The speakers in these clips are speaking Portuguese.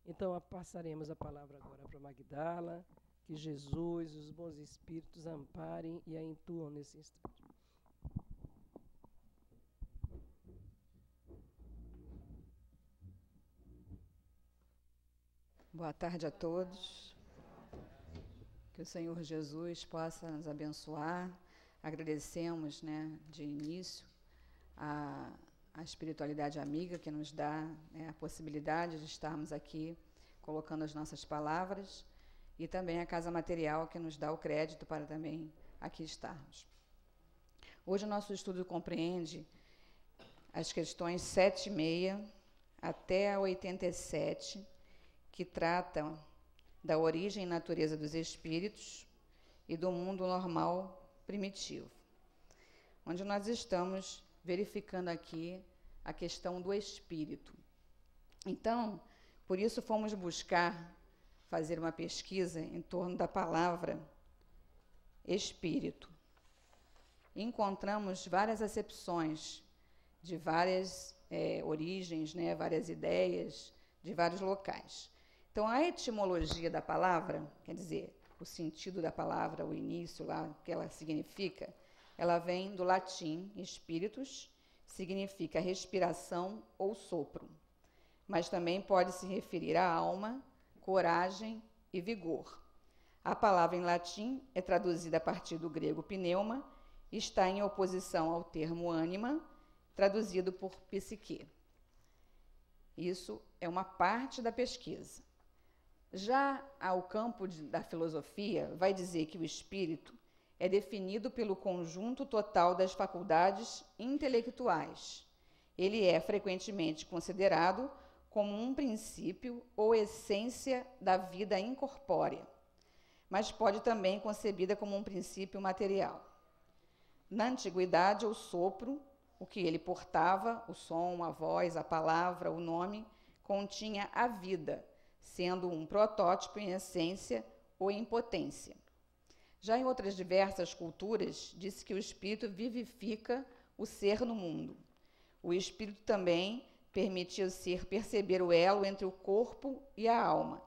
Então, passaremos a palavra agora para Magdala, que Jesus e os bons espíritos amparem e a intuam nesse instante. Boa tarde a todos. Que o Senhor Jesus possa nos abençoar. Agradecemos, de início, a espiritualidade amiga que nos dá, a possibilidade de estarmos aqui colocando as nossas palavras, e também a Casa Material que nos dá o crédito para também aqui estarmos. Hoje o nosso estudo compreende as questões 7,6 até a 87, que tratam da origem e natureza dos espíritos e do mundo normal primitivo, onde nós estamos verificando aqui a questão do espírito. Então, por isso fomos buscar fazer uma pesquisa em torno da palavra espírito. Encontramos várias acepções de várias origens, várias ideias de vários locais. Então, a etimologia da palavra, quer dizer, o sentido da palavra, o início lá, o que ela significa, ela vem do latim spiritus, significa respiração ou sopro, mas também pode se referir à alma, coragem e vigor. A palavra em latim é traduzida a partir do grego pneuma e está em oposição ao termo ânima, traduzido por psique. Isso é uma parte da pesquisa. Já ao campo da filosofia, vai dizer que o espírito é definido pelo conjunto total das faculdades intelectuais. Ele é frequentemente considerado como um princípio ou essência da vida incorpórea, mas pode também ser concebida como um princípio material. Na antiguidade, o sopro, o que ele portava, o som, a voz, a palavra, o nome, continha a vida, sendo um protótipo em essência ou em potência. Já em outras diversas culturas, diz que o espírito vivifica o ser no mundo. O espírito também permite ao ser perceber o elo entre o corpo e a alma.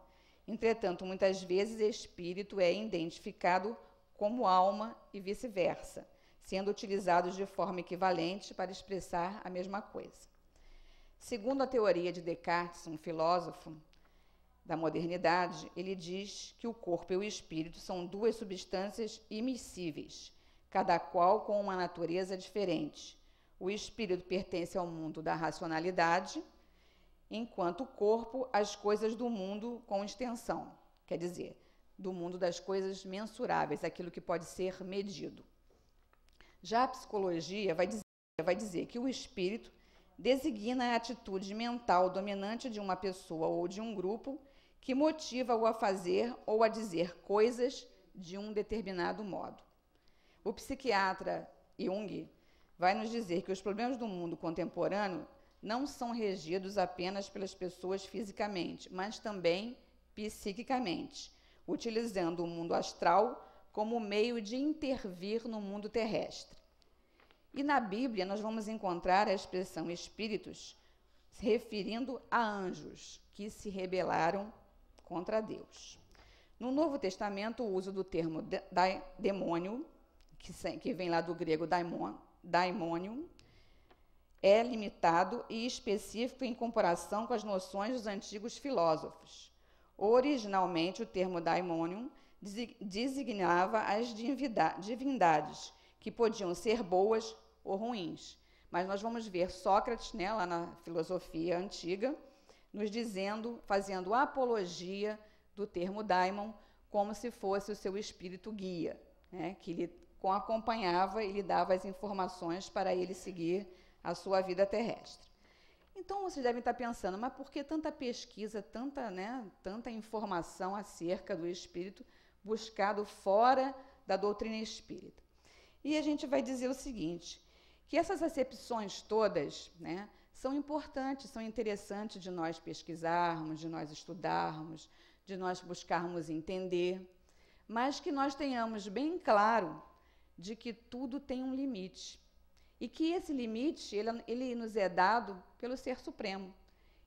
Entretanto, muitas vezes, espírito é identificado como alma e vice-versa, sendo utilizados de forma equivalente para expressar a mesma coisa. Segundo a teoria de Descartes, um filósofo da modernidade, ele diz que o corpo e o espírito são duas substâncias imiscíveis, cada qual com uma natureza diferente. O espírito pertence ao mundo da racionalidade, enquanto o corpo às coisas do mundo com extensão, quer dizer, do mundo das coisas mensuráveis, aquilo que pode ser medido. Já a psicologia vai dizer que o espírito designa a atitude mental dominante de uma pessoa ou de um grupo que motiva-o a fazer ou a dizer coisas de um determinado modo. O psiquiatra Jung vai nos dizer que os problemas do mundo contemporâneo não são regidos apenas pelas pessoas fisicamente, mas também psiquicamente, utilizando o mundo astral como meio de intervir no mundo terrestre. E na Bíblia nós vamos encontrar a expressão espíritos se referindo a anjos que se rebelaram contra Deus. No Novo Testamento, o uso do termo demônio, que vem lá do grego daimonium, é limitado e específico em comparação com as noções dos antigos filósofos. Originalmente, o termo daimonium designava as divindades, que podiam ser boas ou ruins. Mas nós vamos ver Sócrates, lá na filosofia antiga, nos dizendo, fazendo apologia do termo daimon, como se fosse o seu espírito guia, que ele acompanhava e lhe dava as informações para ele seguir a sua vida terrestre. Então, vocês devem estar pensando, mas por que tanta pesquisa, tanta informação acerca do espírito buscado fora da doutrina espírita? E a gente vai dizer o seguinte, que essas acepções todas, são importantes, são interessantes de nós pesquisarmos, de nós estudarmos, de nós buscarmos entender, mas que nós tenhamos bem claro de que tudo tem um limite. E que esse limite, ele nos é dado pelo Ser Supremo.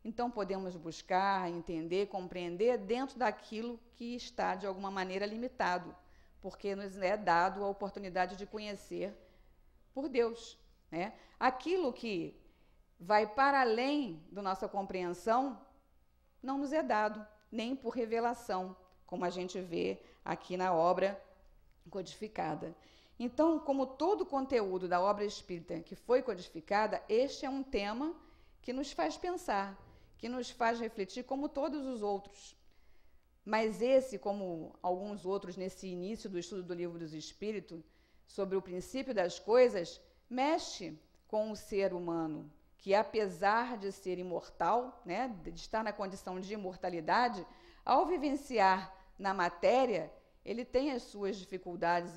então podemos buscar, entender, compreender dentro daquilo que está, de alguma maneira, limitado, porque nos é dado a oportunidade de conhecer por Deus, né? Aquilo que vai para além da nossa compreensão não nos é dado, nem por revelação, como a gente vê aqui na obra codificada. Então, como todo o conteúdo da obra espírita que foi codificada, este é um tema que nos faz pensar, que nos faz refletir, como todos os outros. Mas esse, como alguns outros nesse início do estudo do Livro dos Espíritos, sobre o princípio das coisas, mexe com o ser humano, que apesar de ser imortal, né, de estar na condição de imortalidade, ao vivenciar na matéria, ele tem as suas dificuldades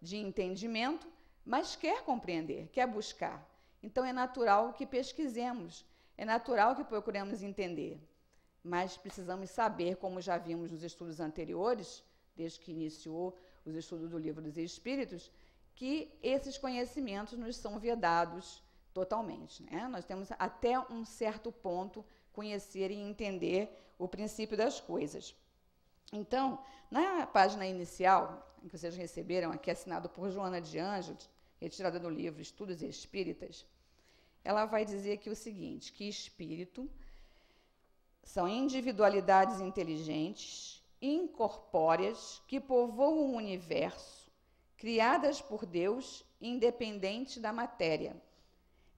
de entendimento, mas quer compreender, quer buscar. Então é natural que pesquisemos, é natural que procuremos entender. Mas precisamos saber, como já vimos nos estudos anteriores, desde que iniciou os estudos do Livro dos Espíritos, que esses conhecimentos nos são vedados totalmente, né? Nós temos até um certo ponto conhecer e entender o princípio das coisas. Então, na página inicial, que vocês receberam aqui, assinado por Joana de Ângeles, retirada do livro Estudos Espíritas, ela vai dizer aqui o seguinte, que espírito são individualidades inteligentes, incorpóreas, que povoam o universo, criadas por Deus, independente da matéria,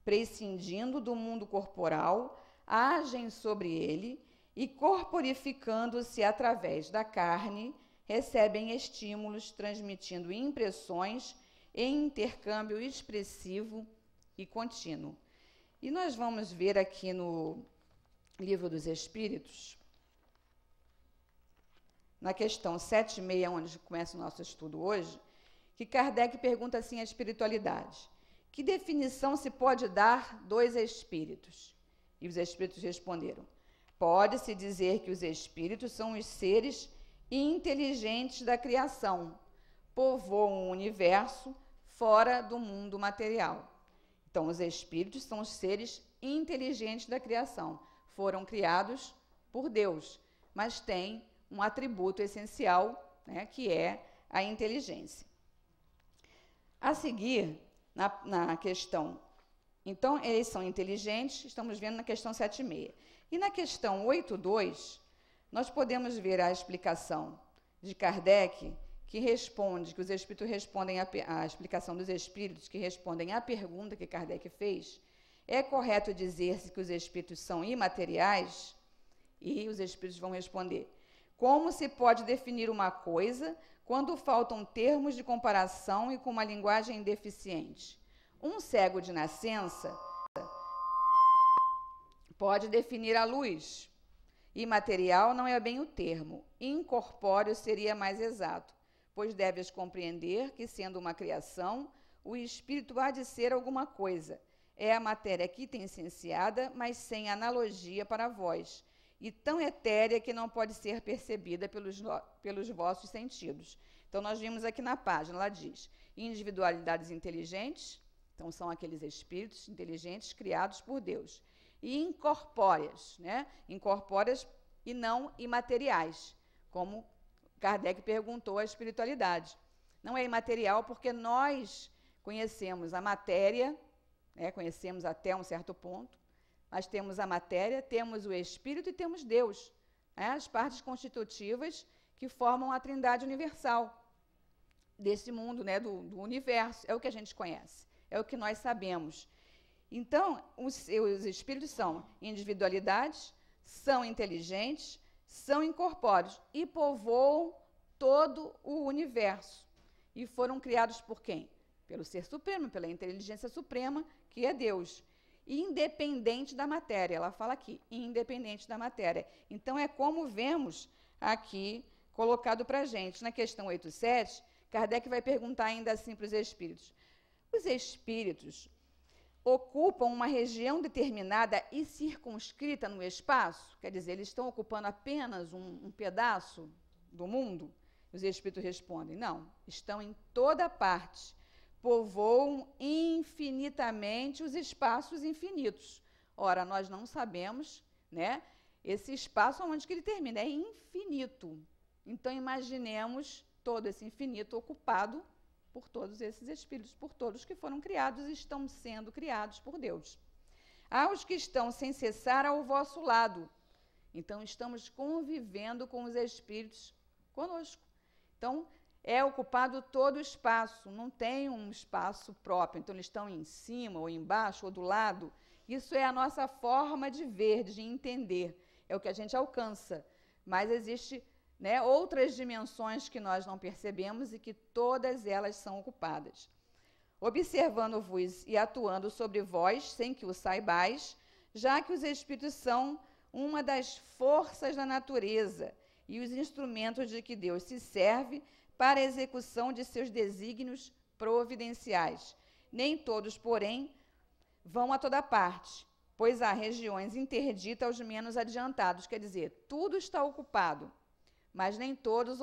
prescindindo do mundo corporal, agem sobre ele e, corporificando-se através da carne, recebem estímulos, transmitindo impressões em intercâmbio expressivo e contínuo. E nós vamos ver aqui no Livro dos Espíritos, na questão 7.6, onde começa o nosso estudo hoje, que Kardec pergunta assim à espiritualidade: que definição se pode dar dos espíritos? E os espíritos responderam: pode-se dizer que os espíritos são os seres inteligentes da criação, povoam o universo fora do mundo material. Então, os espíritos são os seres inteligentes da criação, foram criados por Deus, mas têm um atributo essencial, né, que é a inteligência. A seguir, na questão, então, eles são inteligentes, estamos vendo na questão 7.6. E na questão 8.2, nós podemos ver a explicação de Kardec, que responde, que os espíritos respondem a explicação dos espíritos, que respondem à pergunta que Kardec fez. É correto dizer-se que os espíritos são imateriais? E os espíritos vão responder: como se pode definir uma coisa quando faltam termos de comparação e com uma linguagem deficiente? Um cego de nascença pode definir a luz. Imaterial não é bem o termo. Incorpóreo seria mais exato, pois deves compreender que, sendo uma criação, o espírito há de ser alguma coisa. É a matéria quintessenciada, mas sem analogia para vós, e tão etérea que não pode ser percebida pelos vossos sentidos. Então, nós vimos aqui na página, ela diz: individualidades inteligentes, então são aqueles espíritos inteligentes criados por Deus, e incorpóreas, né? Incorpóreas e não imateriais, como Kardec perguntou à espiritualidade. Não é imaterial porque nós conhecemos a matéria, né? Conhecemos até um certo ponto, mas temos a matéria, temos o espírito e temos Deus, né? As partes constitutivas que formam a trindade universal desse mundo, né? do universo, é o que a gente conhece, é o que nós sabemos. Então, os espíritos são individualidades, são inteligentes, são incorpóreos e povoam todo o universo. E foram criados por quem? Pelo Ser Supremo, pela inteligência suprema, que é Deus. Independente da matéria, ela fala aqui, independente da matéria. Então, é como vemos aqui colocado para a gente. Na questão 8.7, Kardec vai perguntar ainda assim para os espíritos: os espíritos ocupam uma região determinada e circunscrita no espaço? Quer dizer, eles estão ocupando apenas um pedaço do mundo? Os espíritos respondem: não, estão em toda parte, povoam infinitamente os espaços infinitos. Ora, nós não sabemos né? Esse espaço onde que ele termina, é infinito. Então, imaginemos todo esse infinito ocupado por todos esses espíritos, por todos que foram criados e estão sendo criados por Deus. Há os que estão sem cessar ao vosso lado. Então, estamos convivendo com os espíritos conosco. Então, é ocupado todo o espaço, não tem um espaço próprio. Então, eles estão em cima, ou embaixo, ou do lado. Isso é a nossa forma de ver, de entender. É o que a gente alcança. Mas existe, né, outras dimensões que nós não percebemos e que todas elas são ocupadas. Observando-vos e atuando sobre vós, sem que o saibais, já que os espíritos são uma das forças da natureza e os instrumentos de que Deus se serve para a execução de seus desígnios providenciais. Nem todos, porém, vão a toda parte, pois há regiões interditas aos menos adiantados. Quer dizer, tudo está ocupado, mas nem todos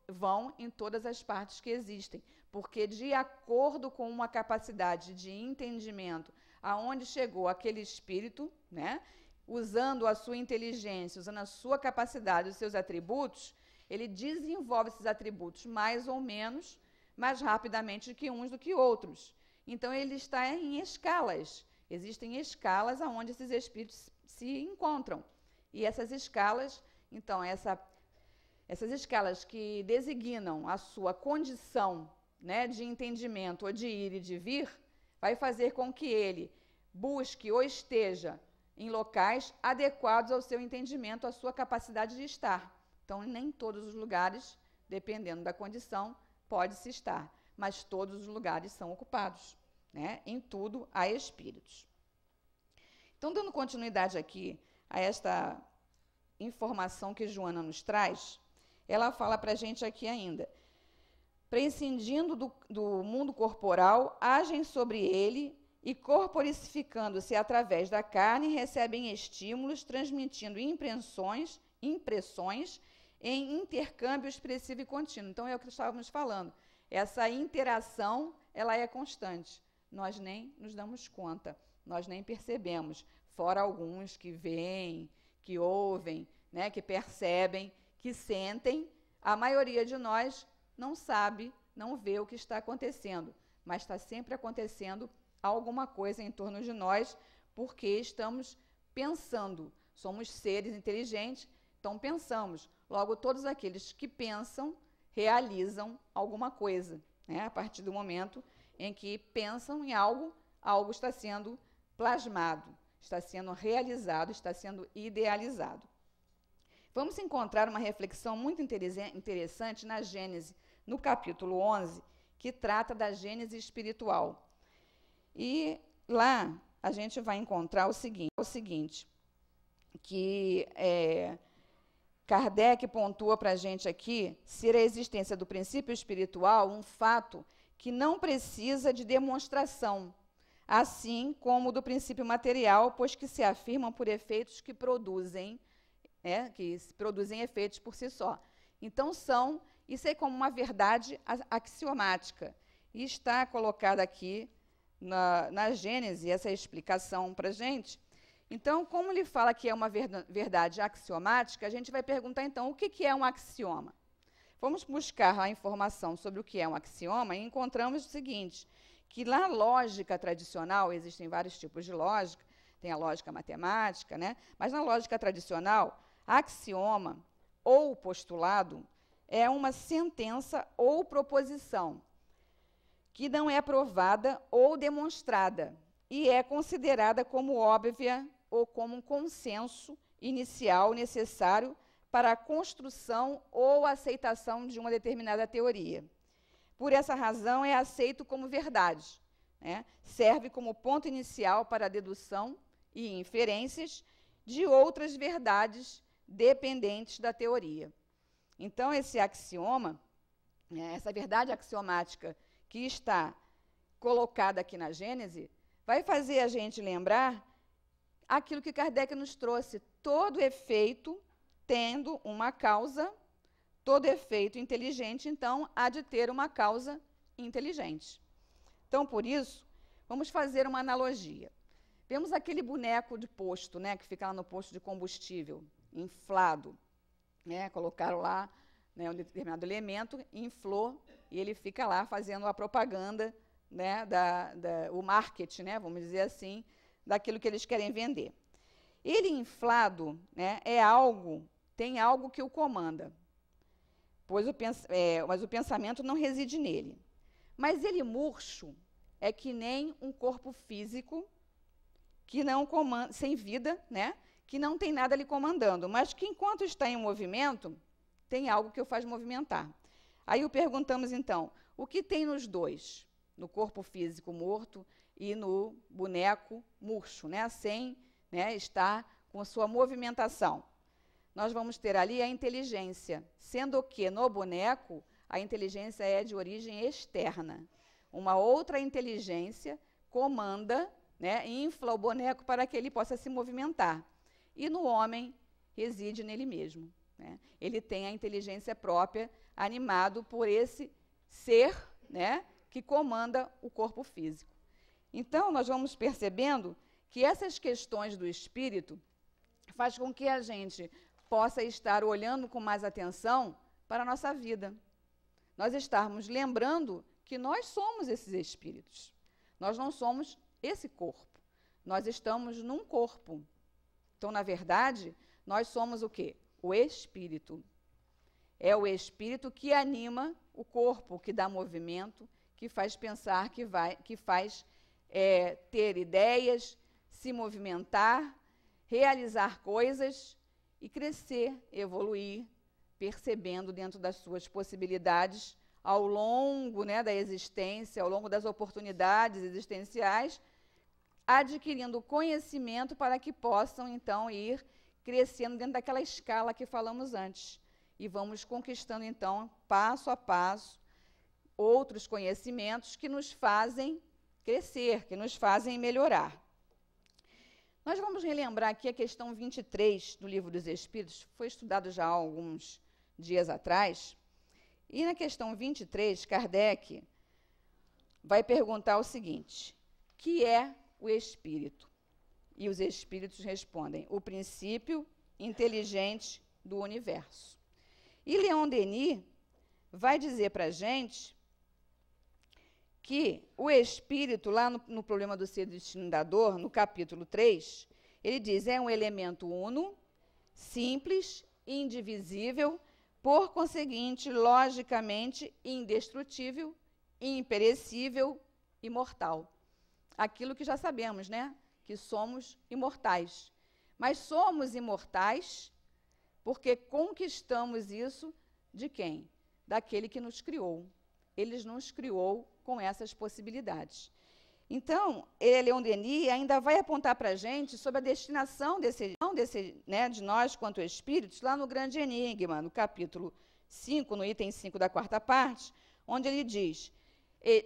vão em todas as partes que existem, porque de acordo com uma capacidade de entendimento aonde chegou aquele espírito, né, usando a sua inteligência, usando a sua capacidade, os seus atributos, ele desenvolve esses atributos mais ou menos, mais rapidamente que uns do que outros. Então, ele está em escalas. Existem escalas aonde esses espíritos se encontram. E essas escalas, então, essas escalas que designam a sua condição, né, de entendimento ou de ir e de vir, vai fazer com que ele busque ou esteja em locais adequados ao seu entendimento, à sua capacidade de estar. Então, nem todos os lugares, dependendo da condição, pode-se estar, mas todos os lugares são ocupados, né? Em tudo há espíritos. Então, dando continuidade aqui a esta informação que Joana nos traz, ela fala para a gente aqui ainda. Prescindindo do mundo corporal, agem sobre ele e, corporificando-se através da carne, recebem estímulos, transmitindo impressões em intercâmbio expressivo e contínuo. Então, é o que estávamos falando. Essa interação, ela é constante. Nós nem nos damos conta, nós nem percebemos. Fora alguns que veem, que ouvem, né, que percebem, que sentem, a maioria de nós não sabe, não vê o que está acontecendo, mas está sempre acontecendo alguma coisa em torno de nós, porque estamos pensando. Somos seres inteligentes, então pensamos. Logo, todos aqueles que pensam, realizam alguma coisa, né? A partir do momento em que pensam em algo, algo está sendo plasmado, está sendo realizado, está sendo idealizado. Vamos encontrar uma reflexão muito interessante na Gênese, no capítulo 11, que trata da Gênese espiritual. E lá a gente vai encontrar o seguinte, que Kardec pontua para a gente aqui ser a existência do princípio espiritual um fato que não precisa de demonstração, assim como do princípio material, pois que se afirmam por efeitos que produzem efeitos por si só. Então, isso é como uma verdade axiomática. E está colocada aqui na Gênese essa explicação para a gente. Então, como ele fala que é uma verdade axiomática, a gente vai perguntar, então, o que é um axioma? Vamos buscar a informação sobre o que é um axioma e encontramos o seguinte, que na lógica tradicional, existem vários tipos de lógica, tem a lógica matemática, né? Mas na lógica tradicional, axioma ou postulado é uma sentença ou proposição que não é provada ou demonstrada e é considerada como óbvia ou como um consenso inicial necessário para a construção ou aceitação de uma determinada teoria. Por essa razão, é aceito como verdade, né? Serve como ponto inicial para a dedução e inferências de outras verdades dependentes da teoria. Então, esse axioma, essa verdade axiomática que está colocada aqui na Gênese, vai fazer a gente lembrar aquilo que Kardec nos trouxe. Todo efeito tendo uma causa, todo efeito inteligente, então, há de ter uma causa inteligente. Então, por isso, vamos fazer uma analogia. Vemos aquele boneco de posto, né, que fica lá no posto de combustível, inflado. Né, colocaram lá, né, um determinado elemento, inflou, e ele fica lá fazendo a propaganda, né, o marketing, né, vamos dizer assim, daquilo que eles querem vender. Ele inflado, né, tem algo que o comanda, mas o pensamento não reside nele. Mas ele murcho é que nem um corpo físico que não comanda, sem vida, né, que não tem nada lhe comandando, mas que enquanto está em movimento, tem algo que o faz movimentar. Aí o perguntamos então, o que tem nos dois? No corpo físico morto e no boneco murcho, né, sem, né, estar com a sua movimentação. Nós vamos ter ali a inteligência, sendo que no boneco a inteligência é de origem externa. Uma outra inteligência comanda, né, infla o boneco para que ele possa se movimentar. E no homem reside nele mesmo. Né? Ele tem a inteligência própria, animado por esse ser, né, que comanda o corpo físico. Então, nós vamos percebendo que essas questões do espírito faz com que a gente possa estar olhando com mais atenção para a nossa vida. Nós estarmos lembrando que nós somos esses espíritos. Nós não somos esse corpo. Nós estamos num corpo. Então, na verdade, nós somos o quê? O espírito. É o espírito que anima o corpo, que dá movimento, que faz pensar, que faz ter ideias, se movimentar, realizar coisas e crescer, evoluir, percebendo dentro das suas possibilidades ao longo, né, da existência, ao longo das oportunidades existenciais, adquirindo conhecimento para que possam, então, ir crescendo dentro daquela escala que falamos antes. E vamos conquistando, então, passo a passo, outros conhecimentos que nos fazem crescer, que nos fazem melhorar. Nós vamos relembrar aqui a questão 23 do Livro dos Espíritos, foi estudado já há alguns dias atrás, e na questão 23, Kardec vai perguntar o seguinte: que é o espírito? E os espíritos respondem: o princípio inteligente do universo. E Leon Denis vai dizer para a gente que o espírito, lá no problema do ser, destino da dor, no capítulo 3, ele diz, é um elemento uno, simples, indivisível, por conseguinte, logicamente, indestrutível, imperecível, imortal. Aquilo que já sabemos, né? Que somos imortais. Mas somos imortais porque conquistamos isso de quem? Daquele que nos criou. Ele nos criou com essas possibilidades. Então, Leon Denis ainda vai apontar para a gente sobre a destinação né, de nós, quanto espíritos, lá no Grande Enigma, no capítulo 5, no item 5 da quarta parte, onde ele diz,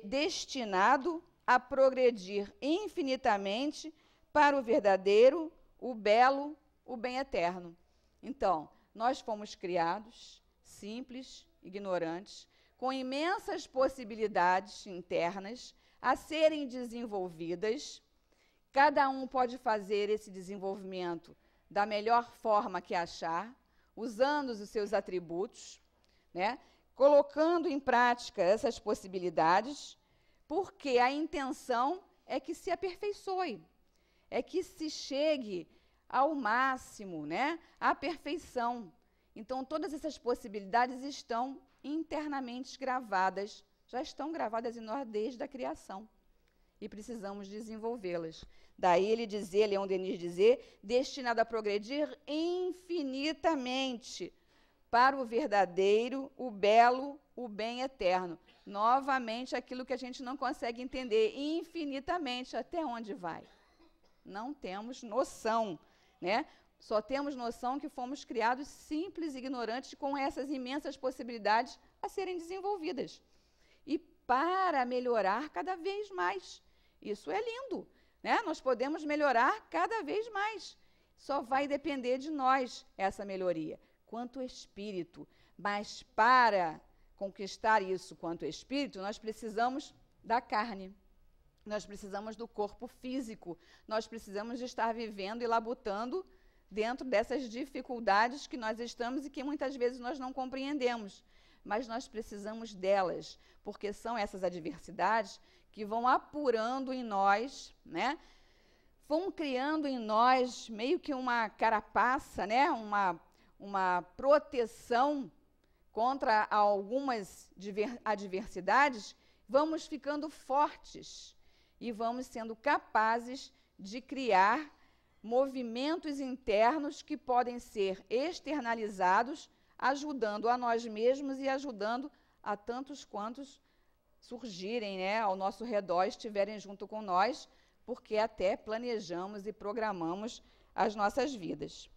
destinado a progredir infinitamente para o verdadeiro, o belo, o bem eterno. Então, nós fomos criados, simples, ignorantes, com imensas possibilidades internas a serem desenvolvidas. Cada um pode fazer esse desenvolvimento da melhor forma que achar, usando os seus atributos, né? Colocando em prática essas possibilidades, porque a intenção é que se aperfeiçoe, é que se chegue ao máximo, né? À perfeição. Então, todas essas possibilidades estão internamente gravadas, já estão gravadas em nós desde a criação. E precisamos desenvolvê-las. Daí ele dizer, Leon Denis dizer, destinado a progredir infinitamente para o verdadeiro, o belo, o bem eterno. Novamente, aquilo que a gente não consegue entender, infinitamente, até onde vai? Não temos noção, né? Só temos noção que fomos criados simples e ignorantes com essas imensas possibilidades a serem desenvolvidas. E para melhorar cada vez mais. Isso é lindo, né? Nós podemos melhorar cada vez mais. Só vai depender de nós essa melhoria, quanto espírito. Mas para conquistar isso quanto espírito, nós precisamos da carne. nós precisamos do corpo físico, nós precisamos de estar vivendo e labutando dentro dessas dificuldades que nós estamos e que muitas vezes nós não compreendemos. Mas nós precisamos delas, porque são essas adversidades que vão apurando em nós, né? Vão criando em nós meio que uma carapaça, né? Uma proteção contra algumas adversidades, vamos ficando fortes e vamos sendo capazes de criar movimentos internos que podem ser externalizados, ajudando a nós mesmos e ajudando a tantos quantos surgirem, né, ao nosso redor, estiverem junto com nós, porque até planejamos e programamos as nossas vidas.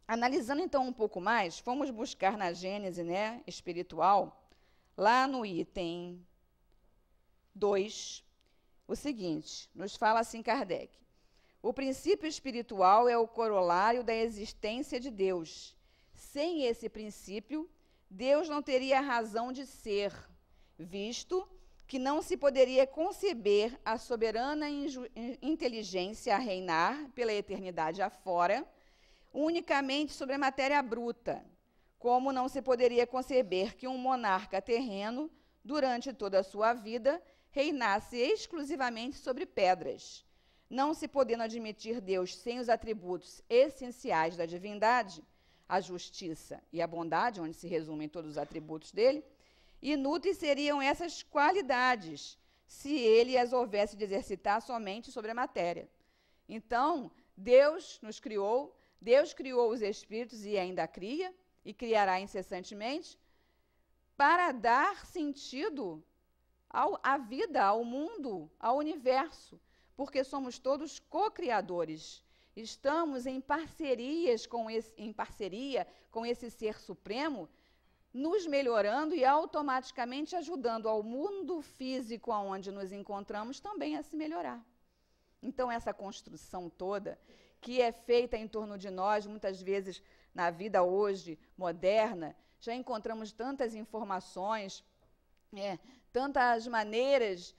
Analisando então um pouco mais, vamos buscar na Gênese, né, espiritual, lá no item 2, o seguinte, nos fala assim Kardec: o princípio espiritual é o corolário da existência de Deus. Sem esse princípio, Deus não teria razão de ser, visto que não se poderia conceber a soberana inteligência a reinar pela eternidade afora, unicamente sobre a matéria bruta, como não se poderia conceber que um monarca terreno, durante toda a sua vida, reinasse exclusivamente sobre pedras. Não se podendo admitir Deus sem os atributos essenciais da divindade, a justiça e a bondade, onde se resumem todos os atributos dele, inúteis seriam essas qualidades se ele as houvesse de exercitar somente sobre a matéria. Então, Deus nos criou, Deus criou os espíritos e ainda cria, e criará incessantemente, para dar sentido à vida, ao mundo, ao universo, porque somos todos co-criadores. Estamos em parceria com esse ser supremo, nos melhorando e automaticamente ajudando ao mundo físico onde nos encontramos também a se melhorar. Então, essa construção toda, que é feita em torno de nós, muitas vezes na vida hoje moderna, já encontramos tantas informações, tantas maneiras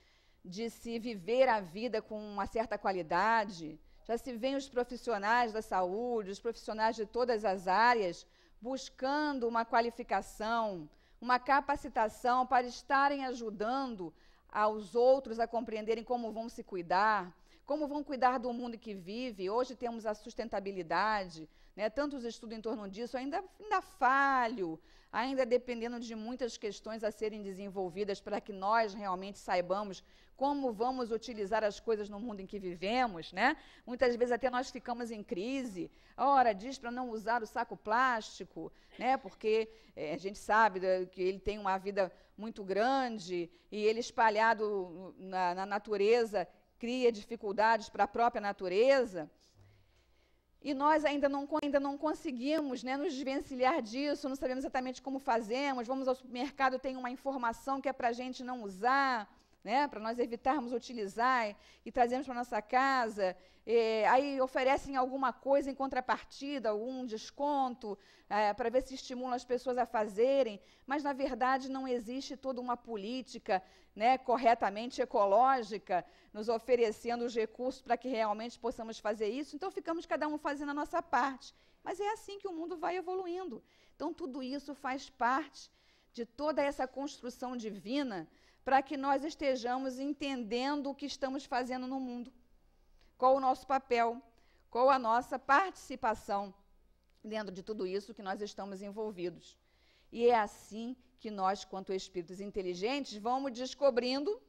de se viver a vida com uma certa qualidade. Já se vê os profissionais da saúde, os profissionais de todas as áreas, buscando uma qualificação, uma capacitação para estarem ajudando aos outros a compreenderem como vão se cuidar, como vão cuidar do mundo que vive. Hoje temos a sustentabilidade, né? Tantos estudos em torno disso, ainda falho, ainda dependendo de muitas questões a serem desenvolvidas para que nós realmente saibamos como vamos utilizar as coisas no mundo em que vivemos, né? Muitas vezes até nós ficamos em crise. Ora, diz para não usar o saco plástico, né? Porque a gente sabe que ele tem uma vida muito grande e ele espalhado na natureza cria dificuldades para a própria natureza. E nós ainda não conseguimos, né, nos desvencilhar disso, não sabemos exatamente como fazemos. Vamos ao supermercado, tem uma informação que é para a gente não usar, né, para nós evitarmos utilizar e trazemos para a nossa casa. Aí oferecem alguma coisa em contrapartida, algum desconto, para ver se estimulam as pessoas a fazerem, mas, na verdade, não existe toda uma política, né, corretamente ecológica, nos oferecendo os recursos para que realmente possamos fazer isso. Então, ficamos cada um fazendo a nossa parte. Mas é assim que o mundo vai evoluindo. Então, tudo isso faz parte de toda essa construção divina para que nós estejamos entendendo o que estamos fazendo no mundo. Qual o nosso papel, qual a nossa participação dentro de tudo isso que nós estamos envolvidos. E é assim que nós, quanto espíritos inteligentes, vamos descobrindo,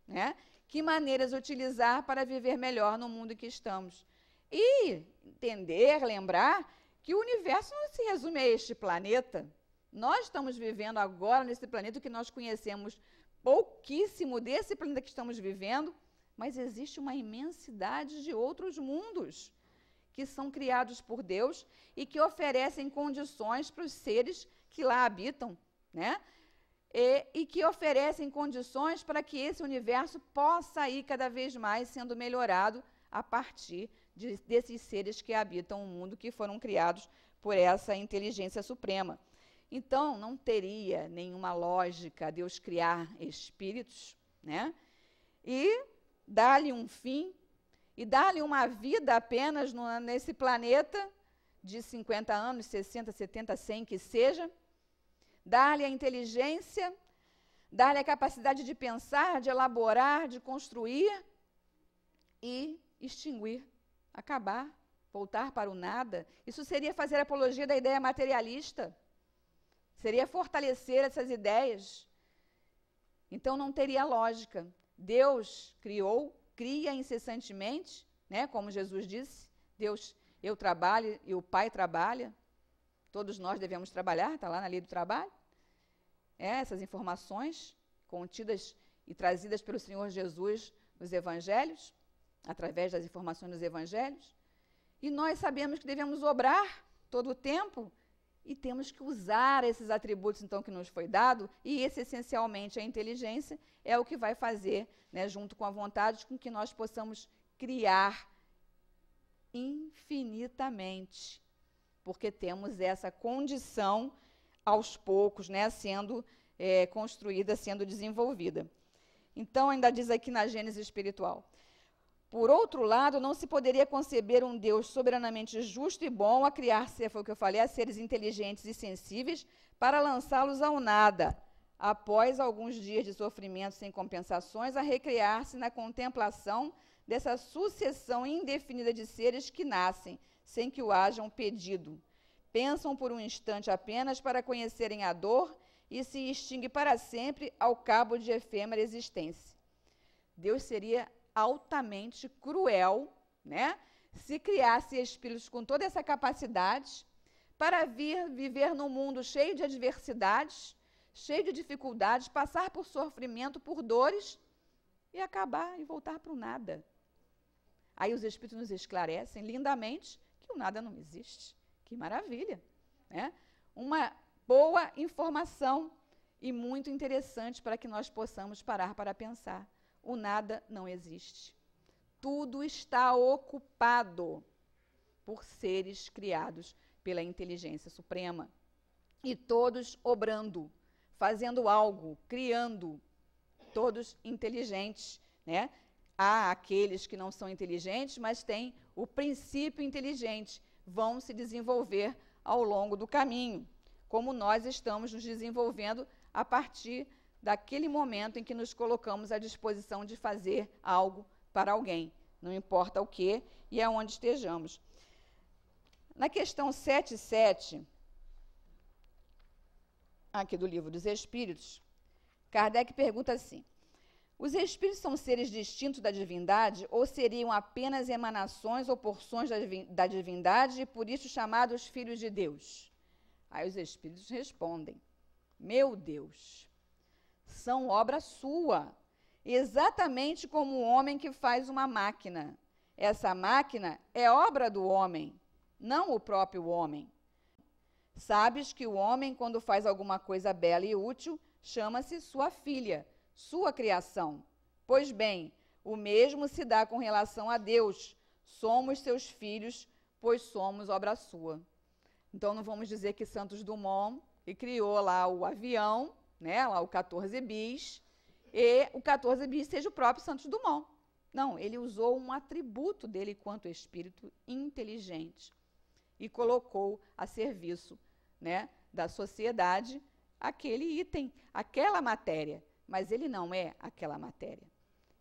né, que maneiras utilizar para viver melhor no mundo em que estamos. E entender, lembrar que o universo não se resume a este planeta. Nós estamos vivendo agora nesse planeta que nós conhecemos pouquíssimo desse planeta que estamos vivendo, mas existe uma imensidade de outros mundos que são criados por Deus e que oferecem condições para os seres que lá habitam, né? E que oferecem condições para que esse universo possa ir cada vez mais sendo melhorado a partir desses seres que habitam o mundo, que foram criados por essa inteligência suprema. Então, não teria nenhuma lógica Deus criar espíritos, né, e dar-lhe um fim, e dar-lhe uma vida apenas nesse planeta de 50 anos, 60, 70, 100, que seja, dar-lhe a inteligência, dar-lhe a capacidade de pensar, de elaborar, de construir e extinguir, acabar, voltar para o nada. Isso seria fazer apologia da ideia materialista, seria fortalecer essas ideias. Então não teria lógica. Deus cria incessantemente, né? Como Jesus disse, Deus, eu trabalho e o Pai trabalha, todos nós devemos trabalhar, está lá na lei do trabalho. Essas informações contidas e trazidas pelo Senhor Jesus nos evangelhos, através das informações dos evangelhos, e nós sabemos que devemos obrar todo o tempo e temos que usar esses atributos, então, que nos foi dado, e esse, essencialmente, a inteligência, é o que vai fazer, né, junto com a vontade, com que nós possamos criar infinitamente, porque temos essa condição, aos poucos, né, sendo construída, sendo desenvolvida. Então, ainda diz aqui na Gênese espiritual: por outro lado, não se poderia conceber um Deus soberanamente justo e bom a criar, foi o que eu falei, a seres inteligentes e sensíveis para lançá-los ao nada, após alguns dias de sofrimento sem compensações, a recriar-se na contemplação dessa sucessão indefinida de seres que nascem, sem que o hajam pedido. Pensam por um instante apenas para conhecerem a dor e se extingue para sempre ao cabo de efêmera existência. Deus seria altamente cruel, né, se criasse espíritos com toda essa capacidade para vir viver num mundo cheio de adversidades, cheio de dificuldades, passar por sofrimento, por dores e acabar e voltar para o nada. Aí os espíritos nos esclarecem lindamente que o nada não existe. Que maravilha, né? Uma boa informação e muito interessante para que nós possamos parar para pensar. O nada não existe. Tudo está ocupado por seres criados pela inteligência suprema. E todos obrando, fazendo algo, criando, todos inteligentes, né? Há aqueles que não são inteligentes, mas têm o princípio inteligente, vão se desenvolver ao longo do caminho, como nós estamos nos desenvolvendo a partir daquele momento em que nos colocamos à disposição de fazer algo para alguém, não importa o que e aonde estejamos. Na questão 7.7, aqui do Livro dos Espíritos, Kardec pergunta assim: os espíritos são seres distintos da divindade ou seriam apenas emanações ou porções da divindade e por isso chamados filhos de Deus? Aí os espíritos respondem: meu Deus, são obra sua, exatamente como o homem que faz uma máquina. Essa máquina é obra do homem, não o próprio homem. Sabes que o homem, quando faz alguma coisa bela e útil, chama-se sua filha, sua criação. Pois bem, o mesmo se dá com relação a Deus. Somos seus filhos, pois somos obra sua. Então, não vamos dizer que Santos Dumont criou lá o avião, né, lá o 14 bis, e o 14 bis seja o próprio Santos Dumont. Não, ele usou um atributo dele enquanto espírito inteligente e colocou a serviço, né, da sociedade aquele item, aquela matéria, mas ele não é aquela matéria.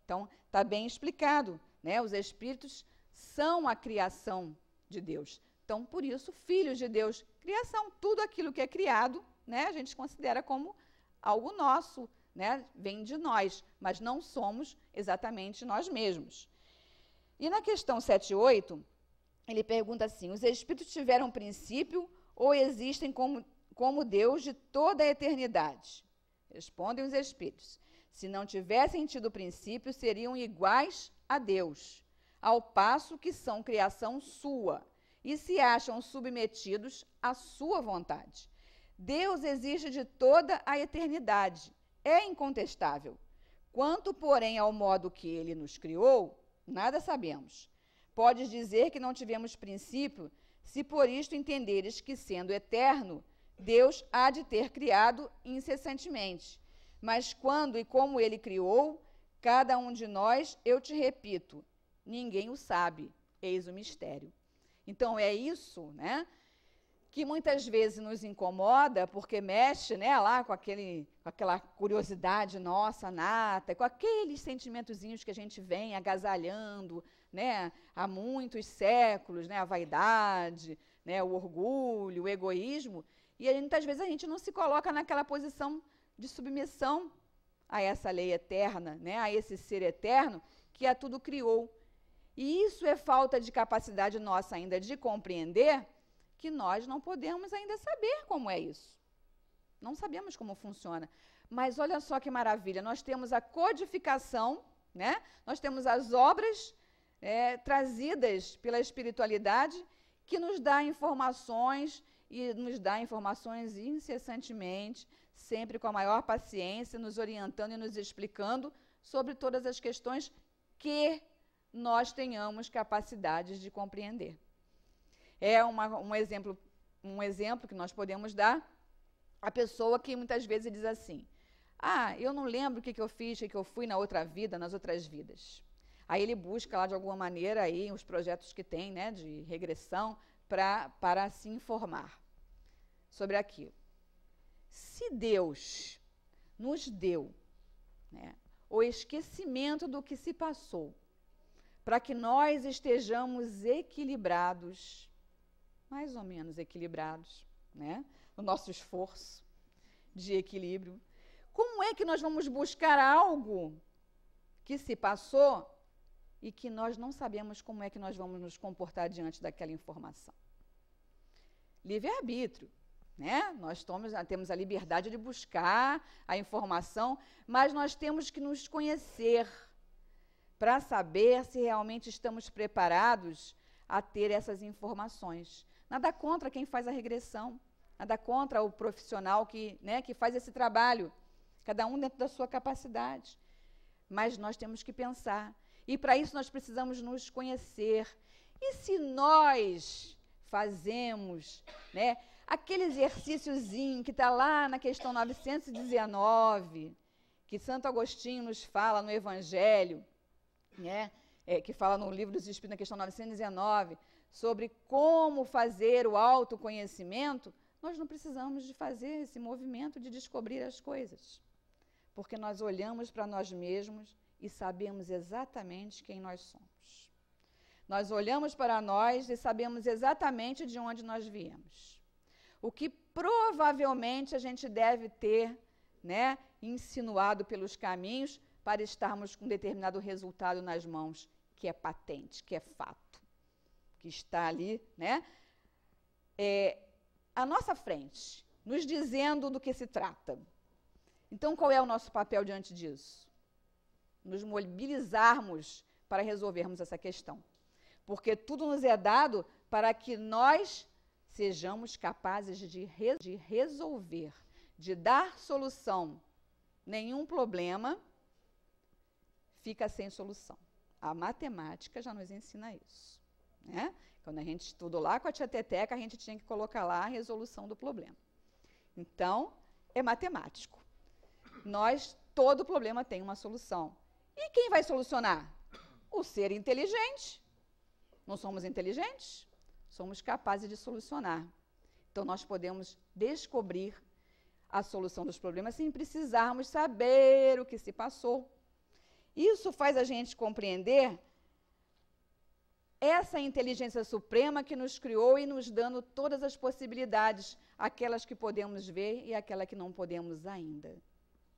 Então, está bem explicado, né? Os espíritos são a criação de Deus. Então, por isso, filhos de Deus, criação, tudo aquilo que é criado, né, a gente considera como algo nosso, né, vem de nós, mas não somos exatamente nós mesmos. E na questão 7.8, ele pergunta assim: os espíritos tiveram princípio ou existem como Deus de toda a eternidade? Respondem os espíritos: se não tivessem tido princípio, seriam iguais a Deus, ao passo que são criação sua, e se acham submetidos à sua vontade. Deus existe de toda a eternidade, é incontestável. Quanto, porém, ao modo que ele nos criou, nada sabemos. Podes dizer que não tivemos princípio, se por isto entenderes que, sendo eterno, Deus há de ter criado incessantemente. Mas quando e como ele criou, cada um de nós, eu te repito, ninguém o sabe, eis o mistério. Então, é isso, né, que muitas vezes nos incomoda, porque mexe, né, lá com aquela curiosidade nossa, nata, com aqueles sentimentozinhos que a gente vem agasalhando, né, há muitos séculos, né, a vaidade, né, o orgulho, o egoísmo, e muitas vezes a gente não se coloca naquela posição de submissão a essa lei eterna, né, a esse ser eterno que a tudo criou. E isso é falta de capacidade nossa ainda de compreender que nós não podemos ainda saber como é isso. Não sabemos como funciona. Mas olha só que maravilha, nós temos a codificação, né? Nós temos as obras trazidas pela espiritualidade que nos dá informações e nos dá informações incessantemente, sempre com a maior paciência, nos orientando e nos explicando sobre todas as questões que nós tenhamos capacidades de compreender. É um exemplo que nós podemos dar a pessoa que muitas vezes diz assim, eu não lembro o que eu fiz, o que eu fui na outra vida, nas outras vidas. Aí ele busca lá de alguma maneira aí os projetos que tem, né, de regressão para se informar sobre aquilo. Se Deus nos deu, né, o esquecimento do que se passou, para que nós estejamos equilibrados, mais ou menos equilibrados, né, no nosso esforço de equilíbrio, como é que nós vamos buscar algo que se passou e que nós não sabemos como é que nós vamos nos comportar diante daquela informação? Livre-arbítrio, né? Nós temos a liberdade de buscar a informação, mas nós temos que nos conhecer para saber se realmente estamos preparados a ter essas informações. Nada contra quem faz a regressão, nada contra o profissional que faz esse trabalho, cada um dentro da sua capacidade. Mas nós temos que pensar, e para isso nós precisamos nos conhecer. E se nós fazemos, né, aquele exercíciozinho que está lá na questão 919, que Santo Agostinho nos fala no Evangelho, né, que fala no Livro dos Espíritos, na questão 919, sobre como fazer o autoconhecimento, nós não precisamos de fazer esse movimento de descobrir as coisas, porque nós olhamos para nós mesmos e sabemos exatamente quem nós somos. Nós olhamos para nós e sabemos exatamente de onde nós viemos. O que provavelmente a gente deve ter, né, insinuado pelos caminhos para estarmos com determinado resultado nas mãos, que é patente, que é fato, que está ali, né, à nossa frente, nos dizendo do que se trata. Então, qual é o nosso papel diante disso? Nos mobilizarmos para resolvermos essa questão. Porque tudo nos é dado para que nós sejamos capazes de resolver, de dar solução. Nenhum problema fica sem solução. A matemática já nos ensina isso, né? Quando a gente estudou lá com a tia Teteca, a gente tinha que colocar lá a resolução do problema. Então, é matemático. Todo problema tem uma solução. E quem vai solucionar? O ser inteligente. Não somos inteligentes? Somos capazes de solucionar. Então, nós podemos descobrir a solução dos problemas sem precisarmos saber o que se passou. Isso faz a gente compreender essa inteligência suprema que nos criou e nos dando todas as possibilidades, aquelas que podemos ver e aquelas que não podemos ainda.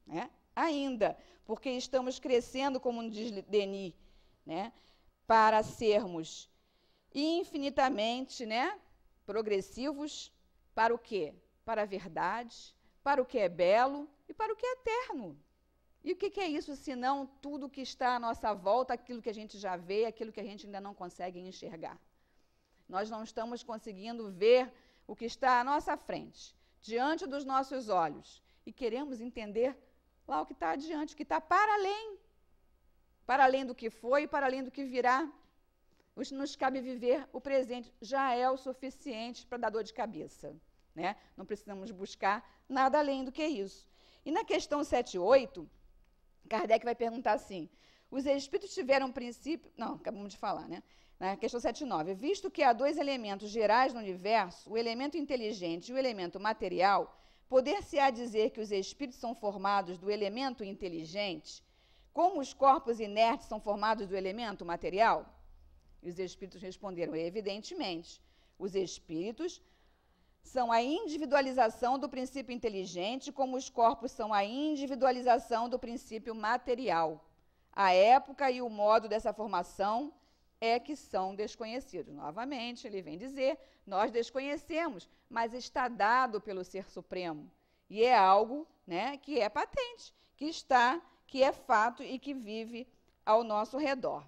Né? Ainda, porque estamos crescendo, como diz Denis, né, para sermos infinitamente, né, progressivos para o quê? Para a verdade, para o que é belo e para o que é eterno. E o que é isso, senão tudo que está à nossa volta, aquilo que a gente já vê, aquilo que a gente ainda não consegue enxergar. Nós não estamos conseguindo ver o que está à nossa frente, diante dos nossos olhos, e queremos entender lá o que está adiante, o que está para além do que foi, para além do que virá. Nos cabe viver o presente, já é o suficiente para dar dor de cabeça, né? Não precisamos buscar nada além do que isso. E na questão 7.8, Kardec vai perguntar assim, os espíritos tiveram princípio... Não, acabamos de falar, né? Na questão 79, visto que há dois elementos gerais no universo, o elemento inteligente e o elemento material, poder-se-á dizer que os espíritos são formados do elemento inteligente, como os corpos inertes são formados do elemento material? E os espíritos responderam, evidentemente, os espíritos são a individualização do princípio inteligente, como os corpos são a individualização do princípio material. A época e o modo dessa formação é que são desconhecidos. Novamente, ele vem dizer, nós desconhecemos, mas está dado pelo Ser Supremo. E é algo, né, que é patente, que é fato e que vive ao nosso redor.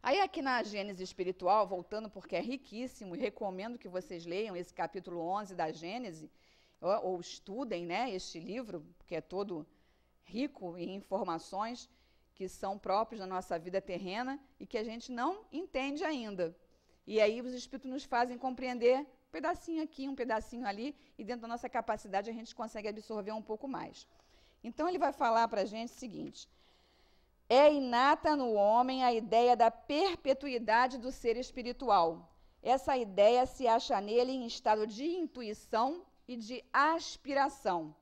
Aí aqui na Gênese Espiritual, voltando porque é riquíssimo, e recomendo que vocês leiam esse capítulo 11 da Gênese, ou estudem, né, este livro, que é todo rico em informações que são próprios da nossa vida terrena e que a gente não entende ainda. E aí os Espíritos nos fazem compreender um pedacinho aqui, um pedacinho ali, e dentro da nossa capacidade a gente consegue absorver um pouco mais. Então ele vai falar para a gente o seguinte, é inata no homem a ideia da perpetuidade do ser espiritual. Essa ideia se acha nele em estado de intuição e de aspiração.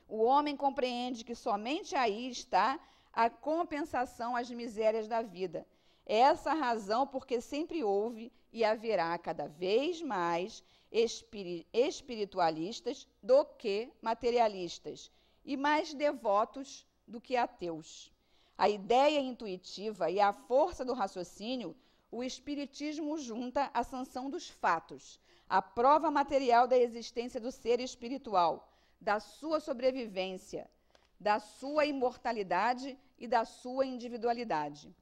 O homem compreende que somente aí está a compensação às misérias da vida. É essa a razão porque sempre houve e haverá cada vez mais espiritualistas do que materialistas e mais devotos do que ateus. A ideia intuitiva e a força do raciocínio, o espiritismo junta a sanção dos fatos, a prova material da existência do ser espiritual, da sua sobrevivência, da sua imortalidade e da sua individualidade.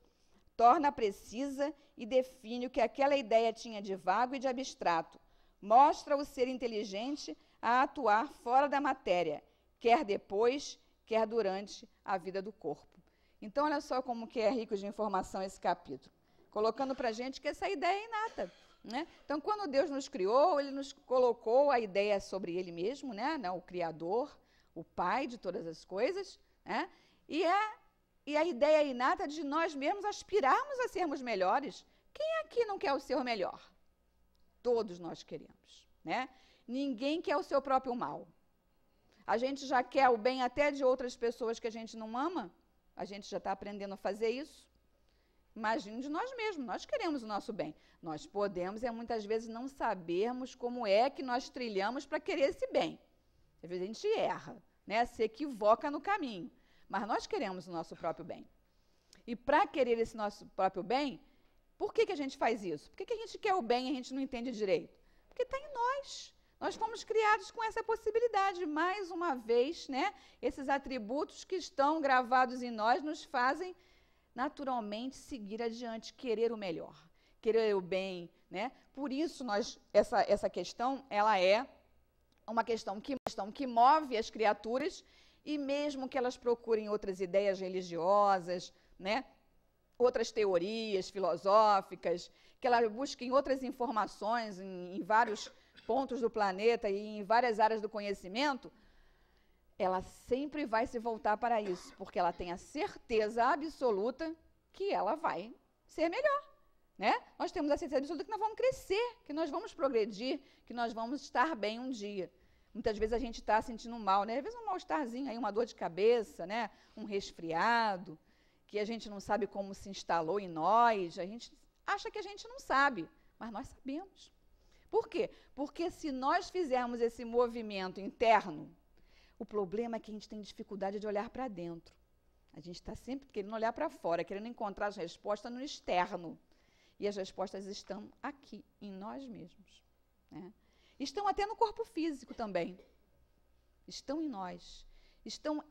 Torna precisa e define o que aquela ideia tinha de vago e de abstrato. Mostra o ser inteligente a atuar fora da matéria, quer depois, quer durante a vida do corpo. Então, olha só como que é rico de informação esse capítulo, colocando para a gente que essa ideia é inata, né? Então, quando Deus nos criou, Ele nos colocou a ideia sobre Ele mesmo, né? O Criador, o Pai de todas as coisas, né? E a ideia inata de nós mesmos aspirarmos a sermos melhores. Quem aqui não quer o seu melhor? Todos nós queremos, né? Ninguém quer o seu próprio mal. A gente já quer o bem até de outras pessoas que a gente não ama. A gente já está aprendendo a fazer isso. Imagine de nós mesmos, nós queremos o nosso bem. Nós podemos, muitas vezes, não sabermos como é que nós trilhamos para querer esse bem. Às vezes a gente erra, né? Se equivoca no caminho. Mas nós queremos o nosso próprio bem. E para querer esse nosso próprio bem, por que a gente faz isso? Por que a gente quer o bem e a gente não entende direito? Porque está em nós. Nós fomos criados com essa possibilidade. Mais uma vez, né, esses atributos que estão gravados em nós nos fazem naturalmente seguir adiante, querer o melhor, querer o bem, né? Por isso essa questão, ela é uma questão que move as criaturas, e mesmo que elas procurem outras ideias religiosas, né, outras teorias filosóficas, que elas busquem outras informações em vários pontos do planeta e em várias áreas do conhecimento, ela sempre vai se voltar para isso, porque ela tem a certeza absoluta que ela vai ser melhor, né? Nós temos a certeza absoluta que nós vamos crescer, que nós vamos progredir, que nós vamos estar bem um dia. Muitas vezes a gente está sentindo mal, né? Às vezes um mal-estarzinho aí, uma dor de cabeça, né? Um resfriado, que a gente não sabe como se instalou em nós, a gente acha que a gente não sabe, mas nós sabemos. Por quê? Porque se nós fizermos esse movimento interno, o problema é que a gente tem dificuldade de olhar para dentro. A gente está sempre querendo olhar para fora, querendo encontrar as respostas no externo. E as respostas estão aqui, em nós mesmos, né? Estão até no corpo físico também. Estão em nós. Estão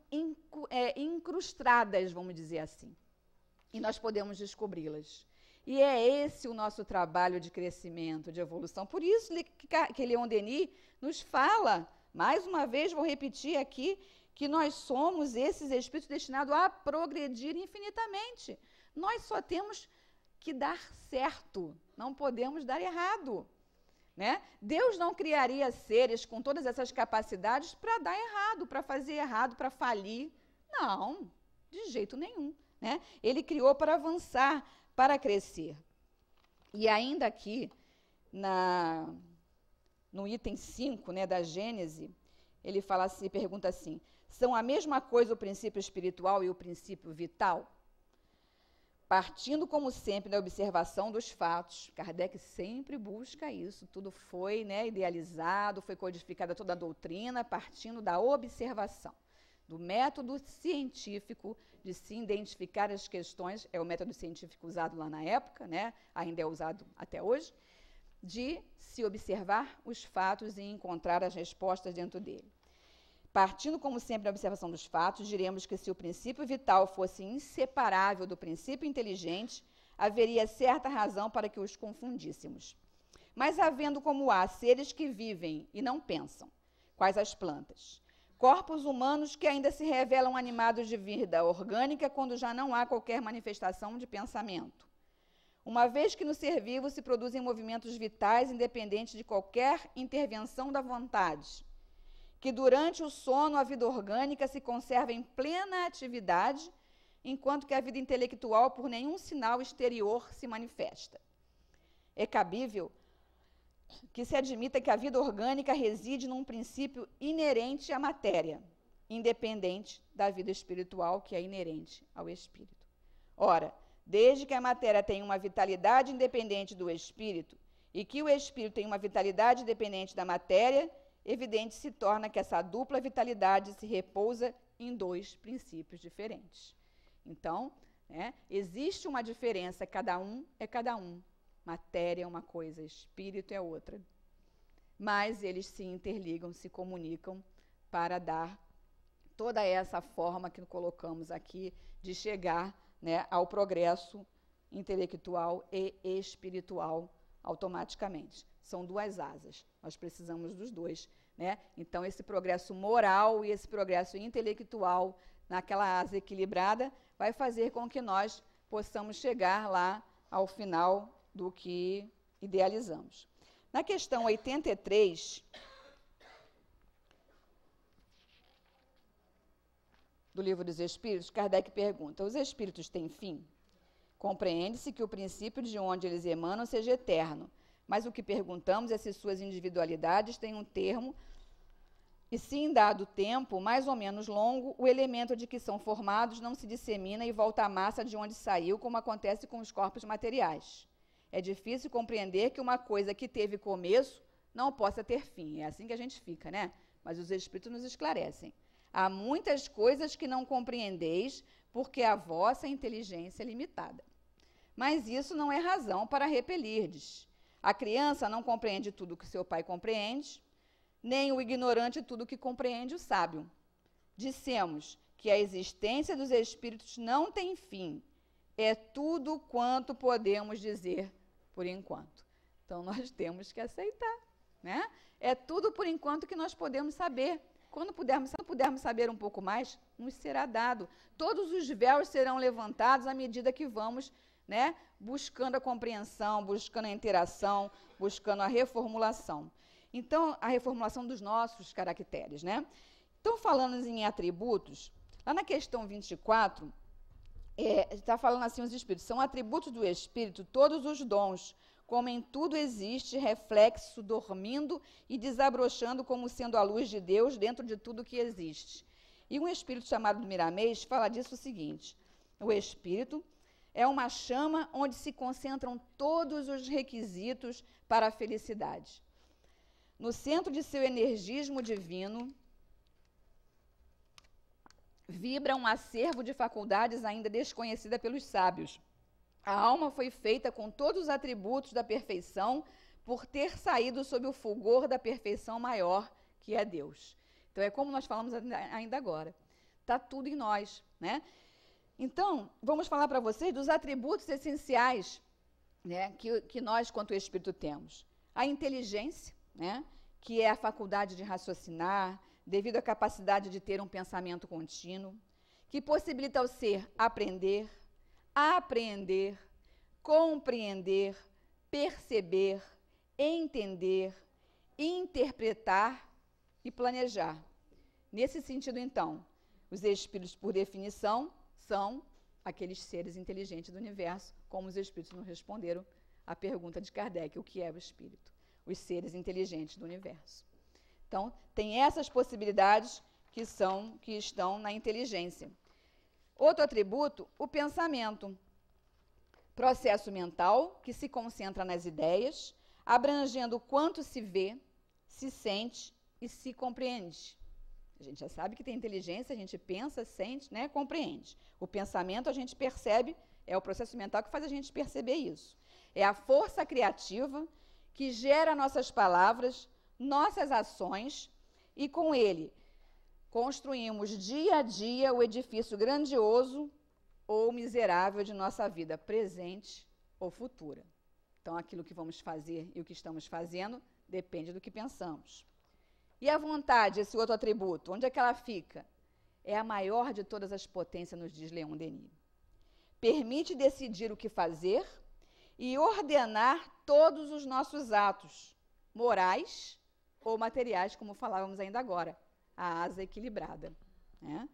incrustadas, vamos dizer assim. E nós podemos descobri-las. E é esse o nosso trabalho de crescimento, de evolução. Por isso que Leon Denis nos fala, mais uma vez vou repetir aqui, que nós somos esses espíritos destinados a progredir infinitamente. Nós só temos que dar certo, não podemos dar errado, né? Deus não criaria seres com todas essas capacidades para dar errado, para fazer errado, para falir. Não, De jeito nenhum, né? Ele criou para avançar, para crescer. E ainda aqui, no item 5, né, da Gênese, ele fala assim, pergunta assim, são a mesma coisa o princípio espiritual e o princípio vital? Partindo, como sempre, da observação dos fatos, Kardec sempre busca isso, tudo foi, né, idealizado, foi codificada toda a doutrina, partindo da observação, do método científico de se identificar as questões, é o método científico usado lá na época, né, ainda é usado até hoje, de se observar os fatos e encontrar as respostas dentro dele. Partindo, como sempre, da observação dos fatos, diremos que se o princípio vital fosse inseparável do princípio inteligente, haveria certa razão para que os confundíssemos. Mas havendo como há seres que vivem e não pensam, quais as plantas, corpos humanos que ainda se revelam animados de vida orgânica quando já não há qualquer manifestação de pensamento. Uma vez que no ser vivo se produzem movimentos vitais independentes de qualquer intervenção da vontade, que durante o sono a vida orgânica se conserva em plena atividade, enquanto que a vida intelectual por nenhum sinal exterior se manifesta. É cabível que se admita que a vida orgânica reside num princípio inerente à matéria, independente da vida espiritual, que é inerente ao espírito. Ora, desde que a matéria tem uma vitalidade independente do espírito e que o espírito tem uma vitalidade independente da matéria, evidente se torna que essa dupla vitalidade se repousa em dois princípios diferentes. Então, né, existe uma diferença, cada um é cada um. Matéria é uma coisa, espírito é outra. Mas eles se interligam, se comunicam para dar toda essa forma que colocamos aqui de chegar, né, ao progresso intelectual e espiritual automaticamente. São duas asas, nós precisamos dos dois, né? Então, esse progresso moral e esse progresso intelectual naquela asa equilibrada vai fazer com que nós possamos chegar lá ao final do que idealizamos. Na questão 83 do Livro dos Espíritos, Kardec pergunta, os espíritos têm fim? Compreende-se que o princípio de onde eles emanam seja eterno, mas o que perguntamos é se suas individualidades têm um termo e se em dado tempo, mais ou menos longo, o elemento de que são formados não se dissemina e volta à massa de onde saiu, como acontece com os corpos materiais. É difícil compreender que uma coisa que teve começo não possa ter fim. É assim que a gente fica, né? Mas os Espíritos nos esclarecem. Há muitas coisas que não compreendeis, porque a vossa inteligência é limitada. Mas isso não é razão para repelirdes. A criança não compreende tudo que seu pai compreende, nem o ignorante tudo que compreende o sábio. Dissemos que a existência dos espíritos não tem fim. É tudo quanto podemos dizer por enquanto. Então, nós temos que aceitar, né? É tudo por enquanto que nós podemos saber. Quando pudermos saber um pouco mais, nos será dado. Todos os véus serão levantados à medida que vamos, né, buscando a compreensão, buscando a interação, buscando a reformulação. Então, a reformulação dos nossos caracteres, né? Então, falando em atributos, lá na questão 24, está falando assim, os espíritos, são atributos do espírito todos os dons, como em tudo existe reflexo, dormindo e desabrochando como sendo a luz de Deus dentro de tudo que existe. E um espírito chamado Miramês fala disso o seguinte, o espírito é uma chama onde se concentram todos os requisitos para a felicidade. No centro de seu energismo divino, vibra um acervo de faculdades ainda desconhecida pelos sábios. A alma foi feita com todos os atributos da perfeição por ter saído sob o fulgor da perfeição maior, que é Deus. Então, é como nós falamos ainda agora. Está tudo em nós, né? Então, vamos falar para vocês dos atributos essenciais, né, que nós, quanto Espírito, temos. A inteligência, né, que é a faculdade de raciocinar, devido à capacidade de ter um pensamento contínuo, que possibilita ao ser aprender, apreender, compreender, perceber, entender, interpretar e planejar. Nesse sentido, então, os espíritos, por definição, são aqueles seres inteligentes do universo, como os espíritos nos responderam à pergunta de Kardec, o que é o espírito? Os seres inteligentes do universo. Então, tem essas possibilidades que estão na inteligência. Outro atributo, o pensamento. Processo mental que se concentra nas ideias, abrangendo o quanto se vê, se sente e se compreende. A gente já sabe que tem inteligência, a gente pensa, sente, né, compreende. O pensamento a gente percebe, é o processo mental que faz a gente perceber isso. É a força criativa que gera nossas palavras, nossas ações, e com ele construímos dia a dia o edifício grandioso ou miserável de nossa vida, presente ou futura. Então, aquilo que vamos fazer e o que estamos fazendo depende do que pensamos. E a vontade, esse outro atributo, onde é que ela fica? É a maior de todas as potências, nos diz Leon Denis. Permite decidir o que fazer e ordenar todos os nossos atos, morais ou materiais, como falávamos ainda agora, a asa equilibrada, né?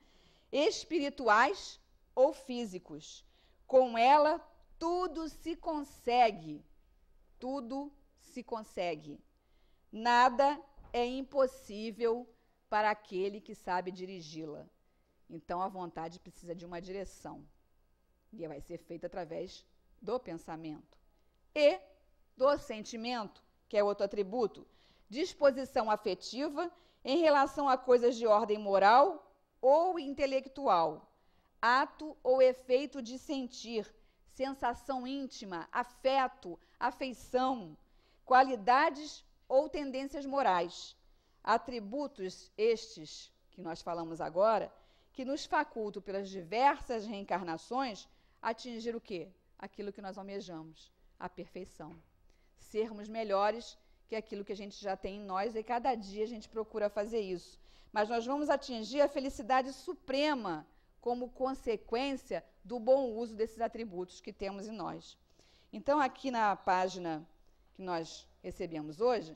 Espirituais ou físicos. Com ela, tudo se consegue. Tudo se consegue. Nada é impossível para aquele que sabe dirigi-la. Então, a vontade precisa de uma direção. E vai ser feita através do pensamento. E do sentimento, que é outro atributo, disposição afetiva em relação a coisas de ordem moral ou intelectual, ato ou efeito de sentir, sensação íntima, afeto, afeição, qualidades ou tendências morais, atributos estes que nós falamos agora, que nos facultam pelas diversas reencarnações atingir o quê? Aquilo que nós almejamos, a perfeição. Sermos melhores que aquilo que a gente já tem em nós, e cada dia a gente procura fazer isso. Mas nós vamos atingir a felicidade suprema como consequência do bom uso desses atributos que temos em nós. Então, aqui na página que nós recebemos hoje,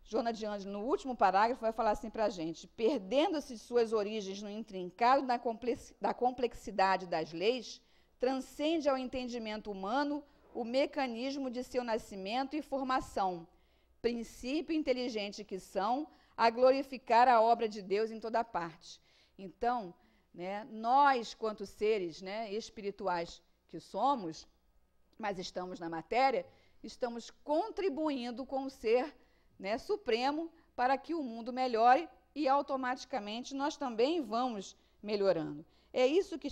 Joana de Ângeles, no último parágrafo, vai falar assim para a gente: perdendo-se suas origens no intrincado da complexidade das leis, transcende ao entendimento humano o mecanismo de seu nascimento e formação, princípio inteligente que são, a glorificar a obra de Deus em toda parte. Então, né, nós, quanto seres, né, espirituais que somos, mas estamos na matéria, estamos contribuindo com o ser, né, supremo para que o mundo melhore e automaticamente nós também vamos melhorando. É isso que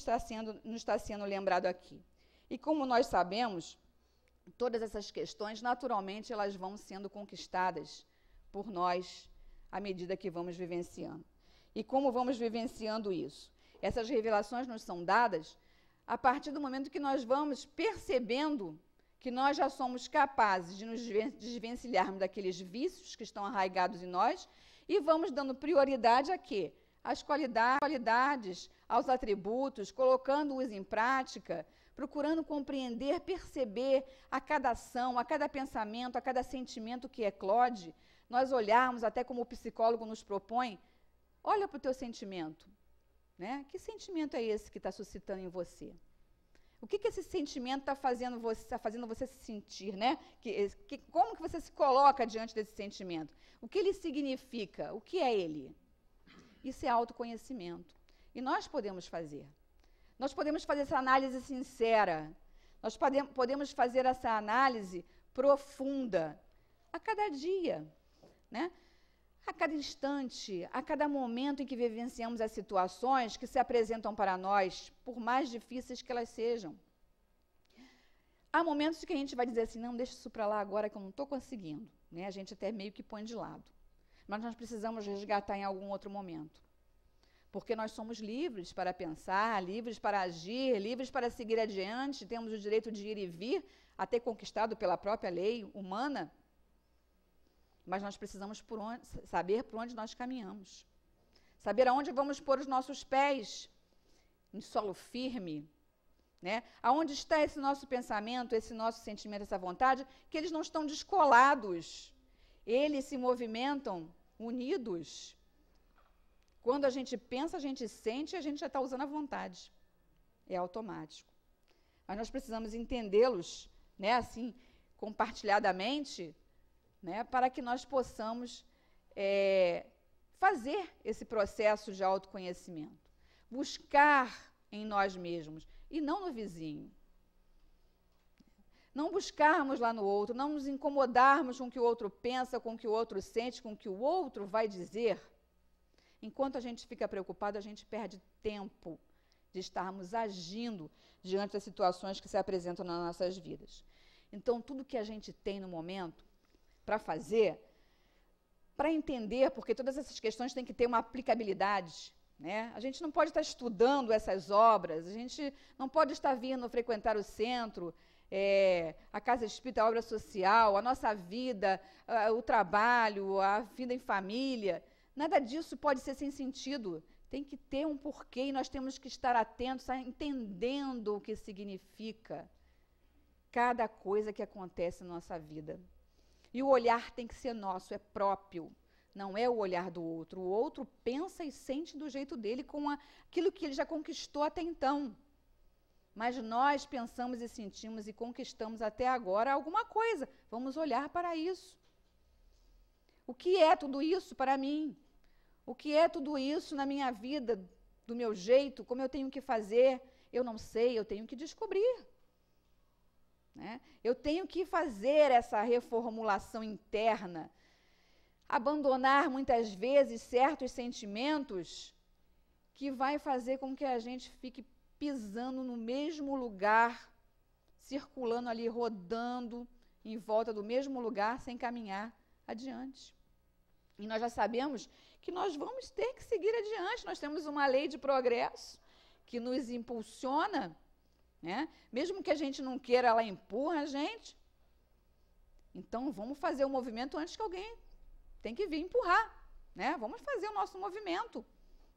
nos está sendo lembrado aqui. E como nós sabemos, todas essas questões, naturalmente, elas vão sendo conquistadas por nós à medida que vamos vivenciando. E como vamos vivenciando isso? Essas revelações nos são dadas a partir do momento que nós vamos percebendo que nós já somos capazes de nos desvencilharmos daqueles vícios que estão arraigados em nós e vamos dando prioridade a quê? Às qualidades, aos atributos, colocando-os em prática, procurando compreender, perceber a cada ação, a cada pensamento, a cada sentimento que eclode. Nós olharmos, até como o psicólogo nos propõe, olha para o teu sentimento. Né? Que sentimento é esse que está suscitando em você? O que esse sentimento está fazendo você se sentir? Né? Como que você se coloca diante desse sentimento? O que ele significa? O que é ele? Isso é autoconhecimento. E nós podemos fazer. Nós podemos fazer essa análise sincera. Nós podemos fazer essa análise profunda a cada dia, né? A cada instante, a cada momento em que vivenciamos as situações que se apresentam para nós, por mais difíceis que elas sejam. Há momentos que a gente vai dizer assim, não, deixa isso para lá agora que eu não estou conseguindo. Né? A gente até meio que põe de lado. Mas nós precisamos resgatar em algum outro momento. Porque nós somos livres para pensar, livres para agir, livres para seguir adiante, temos o direito de ir e vir, até conquistado pela própria lei humana. Mas nós precisamos saber por onde nós caminhamos. Saber aonde vamos pôr os nossos pés, em solo firme. Né? Aonde está esse nosso pensamento, esse nosso sentimento, essa vontade, que eles não estão descolados. Eles se movimentam unidos. Quando a gente pensa, a gente sente, a gente já está usando a vontade. é automático. Mas nós precisamos entendê-los, né, assim, compartilhadamente, né, para que nós possamos fazer esse processo de autoconhecimento. Buscar em nós mesmos e não no vizinho. Não buscarmos lá no outro, não nos incomodarmos com o que o outro pensa, com o que o outro sente, com o que o outro vai dizer. Enquanto a gente fica preocupado, a gente perde tempo de estarmos agindo diante das situações que se apresentam nas nossas vidas. Então, tudo que a gente tem no momento para fazer, para entender, porque todas essas questões têm que ter uma aplicabilidade, né? A gente não pode estar estudando essas obras, a gente não pode estar vindo frequentar o centro, a casa espírita, a obra social, a nossa vida, o trabalho, a vida em família. Nada disso pode ser sem sentido. Tem que ter um porquê e nós temos que estar atentos, entendendo o que significa cada coisa que acontece na nossa vida. E o olhar tem que ser nosso, é próprio. Não é o olhar do outro. O outro pensa e sente do jeito dele, com aquilo que ele já conquistou até então. Mas nós pensamos e sentimos e conquistamos até agora alguma coisa. Vamos olhar para isso. O que é tudo isso para mim? O que é tudo isso na minha vida, do meu jeito, como eu tenho que fazer? Eu não sei, eu tenho que descobrir. Né? Eu tenho que fazer essa reformulação interna, abandonar muitas vezes certos sentimentos que vai fazer com que a gente fique pisando no mesmo lugar, circulando ali, rodando em volta do mesmo lugar, sem caminhar adiante. E nós já sabemos que nós vamos ter que seguir adiante. Nós temos uma lei de progresso que nos impulsiona, né? Mesmo que a gente não queira, ela empurra a gente. Então, vamos fazer o movimento antes que alguém tem que vir empurrar, né? Vamos fazer o nosso movimento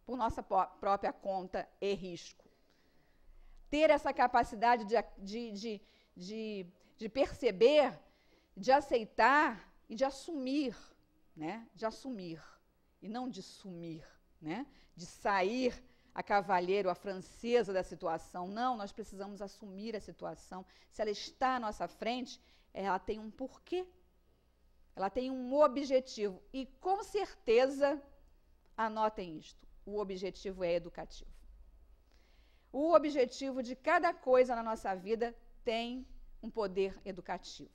por nossa própria conta e risco. Ter essa capacidade de perceber, de aceitar e de assumir, né? De assumir e não de sumir, né? De sair a cavalheiro, a francesa da situação. Não, nós precisamos assumir a situação. Se ela está à nossa frente, ela tem um porquê. Ela tem um objetivo. E, com certeza, anotem isto, o objetivo é educativo. O objetivo de cada coisa na nossa vida tem um poder educativo.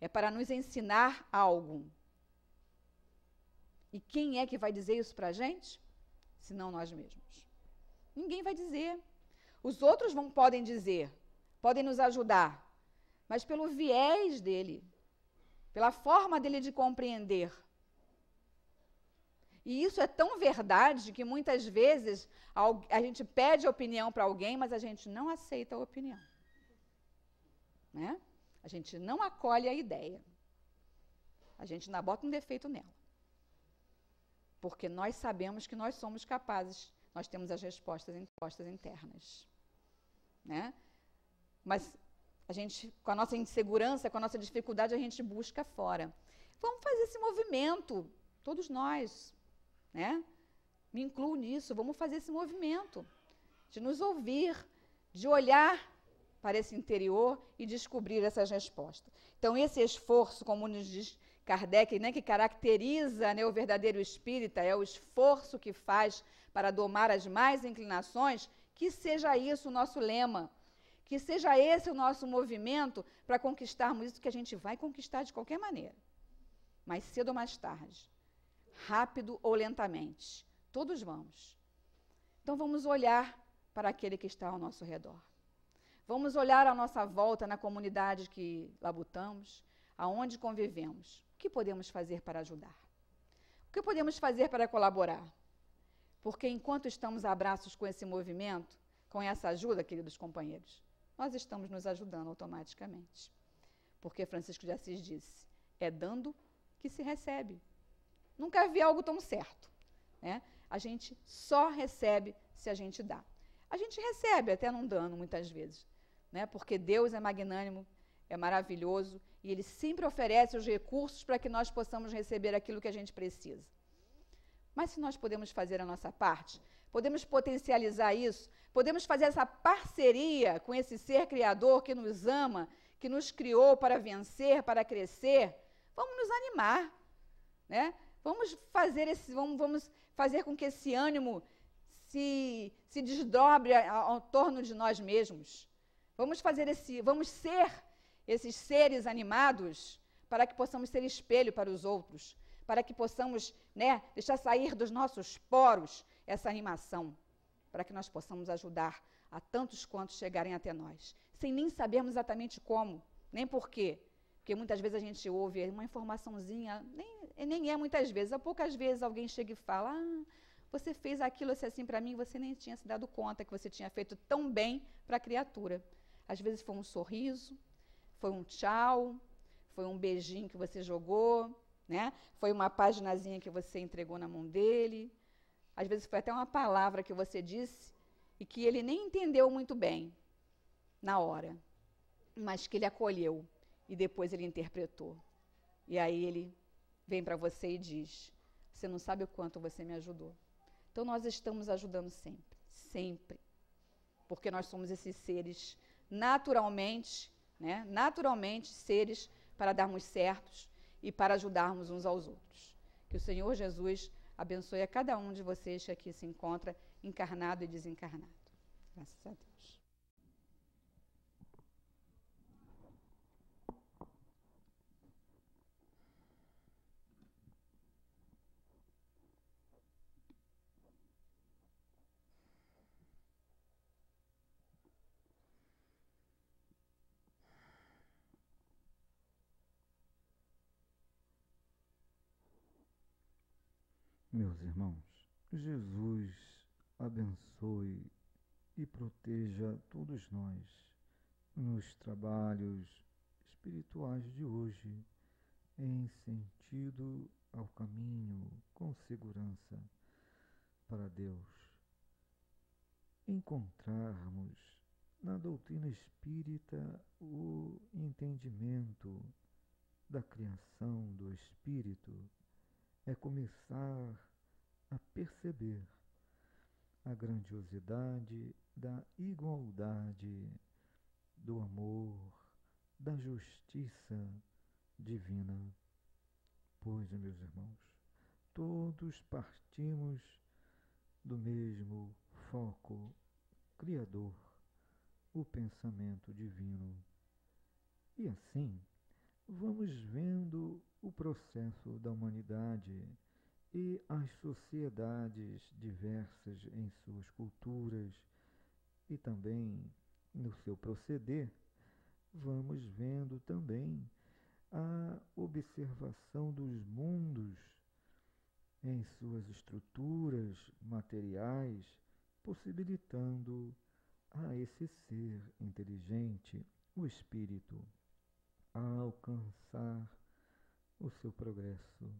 É para nos ensinar algo. E quem é que vai dizer isso para a gente? Senão nós mesmos. Ninguém vai dizer. Os outros podem dizer, podem nos ajudar, mas pelo viés dele, pela forma dele de compreender. E isso é tão verdade que muitas vezes a gente pede opinião para alguém, mas a gente não aceita a opinião. Né? A gente não acolhe a ideia. A gente ainda bota um defeito nela. Porque nós sabemos que nós somos capazes, nós temos as respostas internas. Né? Mas a gente, com a nossa insegurança, com a nossa dificuldade, a gente busca fora. Vamos fazer esse movimento, todos nós, né? Me incluo nisso, vamos fazer esse movimento de nos ouvir, de olhar para esse interior e descobrir essas respostas. Então, esse esforço, como nos diz Kardec, né, que caracteriza, né, o verdadeiro espírita, é o esforço que faz para domar as más inclinações, que seja isso o nosso lema, que seja esse o nosso movimento para conquistarmos isso que a gente vai conquistar de qualquer maneira, mais cedo ou mais tarde, rápido ou lentamente, todos vamos. Então vamos olhar para aquele que está ao nosso redor. Vamos olhar à nossa volta na comunidade que labutamos, aonde convivemos. O que podemos fazer para ajudar? O que podemos fazer para colaborar? Porque enquanto estamos a braços com esse movimento, com essa ajuda, queridos companheiros, nós estamos nos ajudando automaticamente. Porque Francisco de Assis disse, é dando que se recebe. Nunca vi algo tão certo. Né? A gente só recebe se a gente dá. A gente recebe até não dando muitas vezes, né? Porque Deus é magnânimo, é maravilhoso, e Ele sempre oferece os recursos para que nós possamos receber aquilo que a gente precisa. Mas se nós podemos fazer a nossa parte, podemos potencializar isso, podemos fazer essa parceria com esse ser criador que nos ama, que nos criou para vencer, para crescer. Vamos nos animar, né? Vamos fazer com que esse ânimo se desdobre ao torno de nós mesmos. Vamos ser esses seres animados para que possamos ser espelho para os outros, para que possamos, né, deixar sair dos nossos poros essa animação, para que nós possamos ajudar a tantos quantos chegarem até nós, sem nem sabermos exatamente como, nem por quê. Porque muitas vezes a gente ouve uma informaçãozinha, nem é muitas vezes, há poucas vezes alguém chega e fala, você fez aquilo assim para mim, você nem tinha se dado conta que você tinha feito tão bem para a criatura. Às vezes foi um sorriso, foi um tchau, foi um beijinho que você jogou, né? Foi uma paginazinha que você entregou na mão dele. Às vezes foi até uma palavra que você disse e que ele nem entendeu muito bem na hora, mas que ele acolheu e depois ele interpretou. E aí ele vem para você e diz, você não sabe o quanto você me ajudou. Então nós estamos ajudando sempre, sempre, porque nós somos esses seres naturalmente, né? Naturalmente seres para darmos certos e para ajudarmos uns aos outros. Que o Senhor Jesus abençoe a cada um de vocês que aqui se encontra, encarnado e desencarnado. Graças a Deus. Meus irmãos, Jesus abençoe e proteja todos nós nos trabalhos espirituais de hoje, em sentido ao caminho com segurança para Deus. Encontrarmos na doutrina espírita o entendimento da criação do Espírito é começar a perceber a grandiosidade da igualdade, do amor, da justiça divina. Pois, meus irmãos, todos partimos do mesmo foco criador, o pensamento divino. E assim, vamos vendo o processo da humanidade e as sociedades diversas em suas culturas e também no seu proceder, vamos vendo também a observação dos mundos em suas estruturas materiais, possibilitando a esse ser inteligente, o espírito, a alcançar o seu progresso,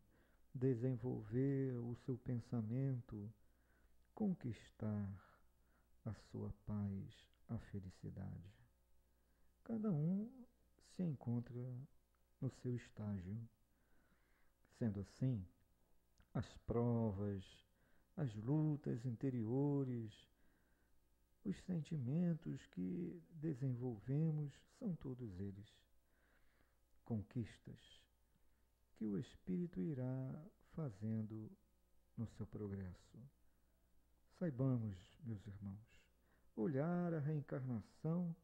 desenvolver o seu pensamento, conquistar a sua paz, a felicidade. Cada um se encontra no seu estágio. Sendo assim, as provas, as lutas interiores, os sentimentos que desenvolvemos são todos eles conquistas que o espírito irá fazendo no seu progresso. Saibamos, meus irmãos, olhar a reencarnação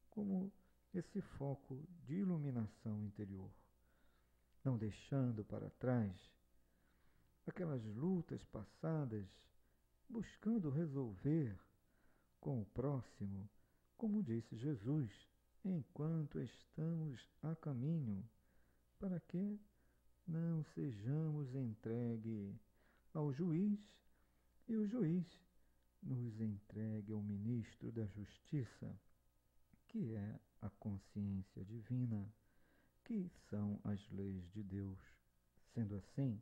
como esse foco de iluminação interior, não deixando para trás aquelas lutas passadas, buscando resolver com o próximo, como disse Jesus, enquanto estamos a caminho, para que não sejamos entregue ao juiz e o juiz nos entregue ao ministro da Justiça, que é a consciência divina, que são as leis de Deus. Sendo assim,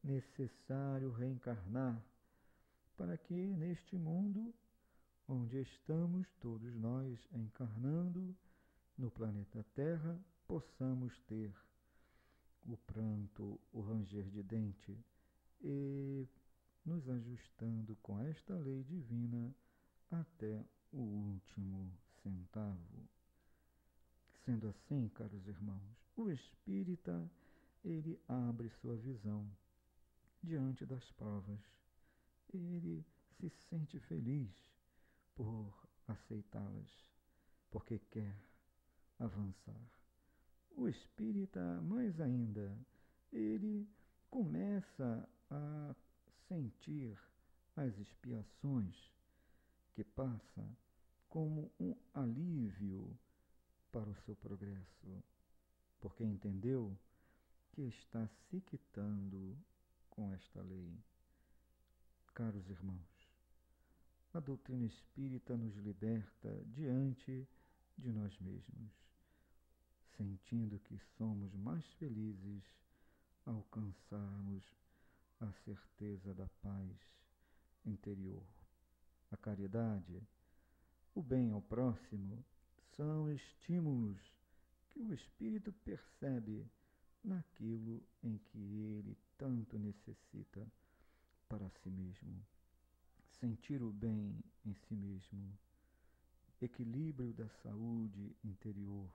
necessário reencarnar para que neste mundo onde estamos todos nós encarnando no planeta Terra, possamos ter o pranto, o ranger de dente e nos ajustando com esta lei divina até o último centavo. Sendo assim, caros irmãos, o espírita, ele abre sua visão diante das provas. Ele se sente feliz por aceitá-las, porque quer avançar. O espírita, mais ainda, ele começa a sentir as expiações que passa como um alívio para o seu progresso, porque entendeu que está se quitando com esta lei. Caros irmãos, a doutrina espírita nos liberta diante de nós mesmos, sentindo que somos mais felizes ao alcançarmos a certeza da paz interior. A caridade, o bem ao próximo, são estímulos que o espírito percebe naquilo em que ele tanto necessita para si mesmo. Sentir o bem em si mesmo, equilíbrio da saúde interior,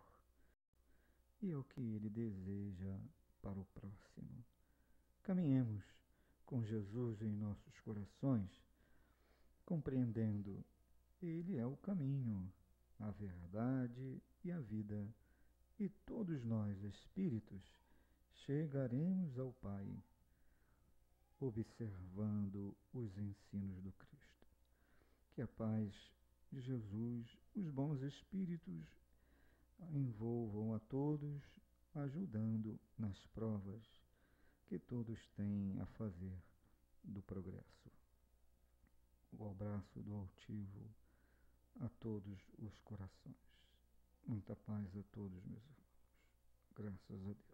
e é o que ele deseja para o próximo. Caminhemos com Jesus em nossos corações, compreendendo ele é o caminho, a verdade e a vida, e todos nós, espíritos, chegaremos ao Pai, observando os ensinos do Cristo. Que a paz de Jesus, os bons espíritos, envolvam a todos, ajudando nas provas que todos têm a fazer do progresso. O abraço do altivo a todos os corações. Muita paz a todos, meus irmãos. Graças a Deus.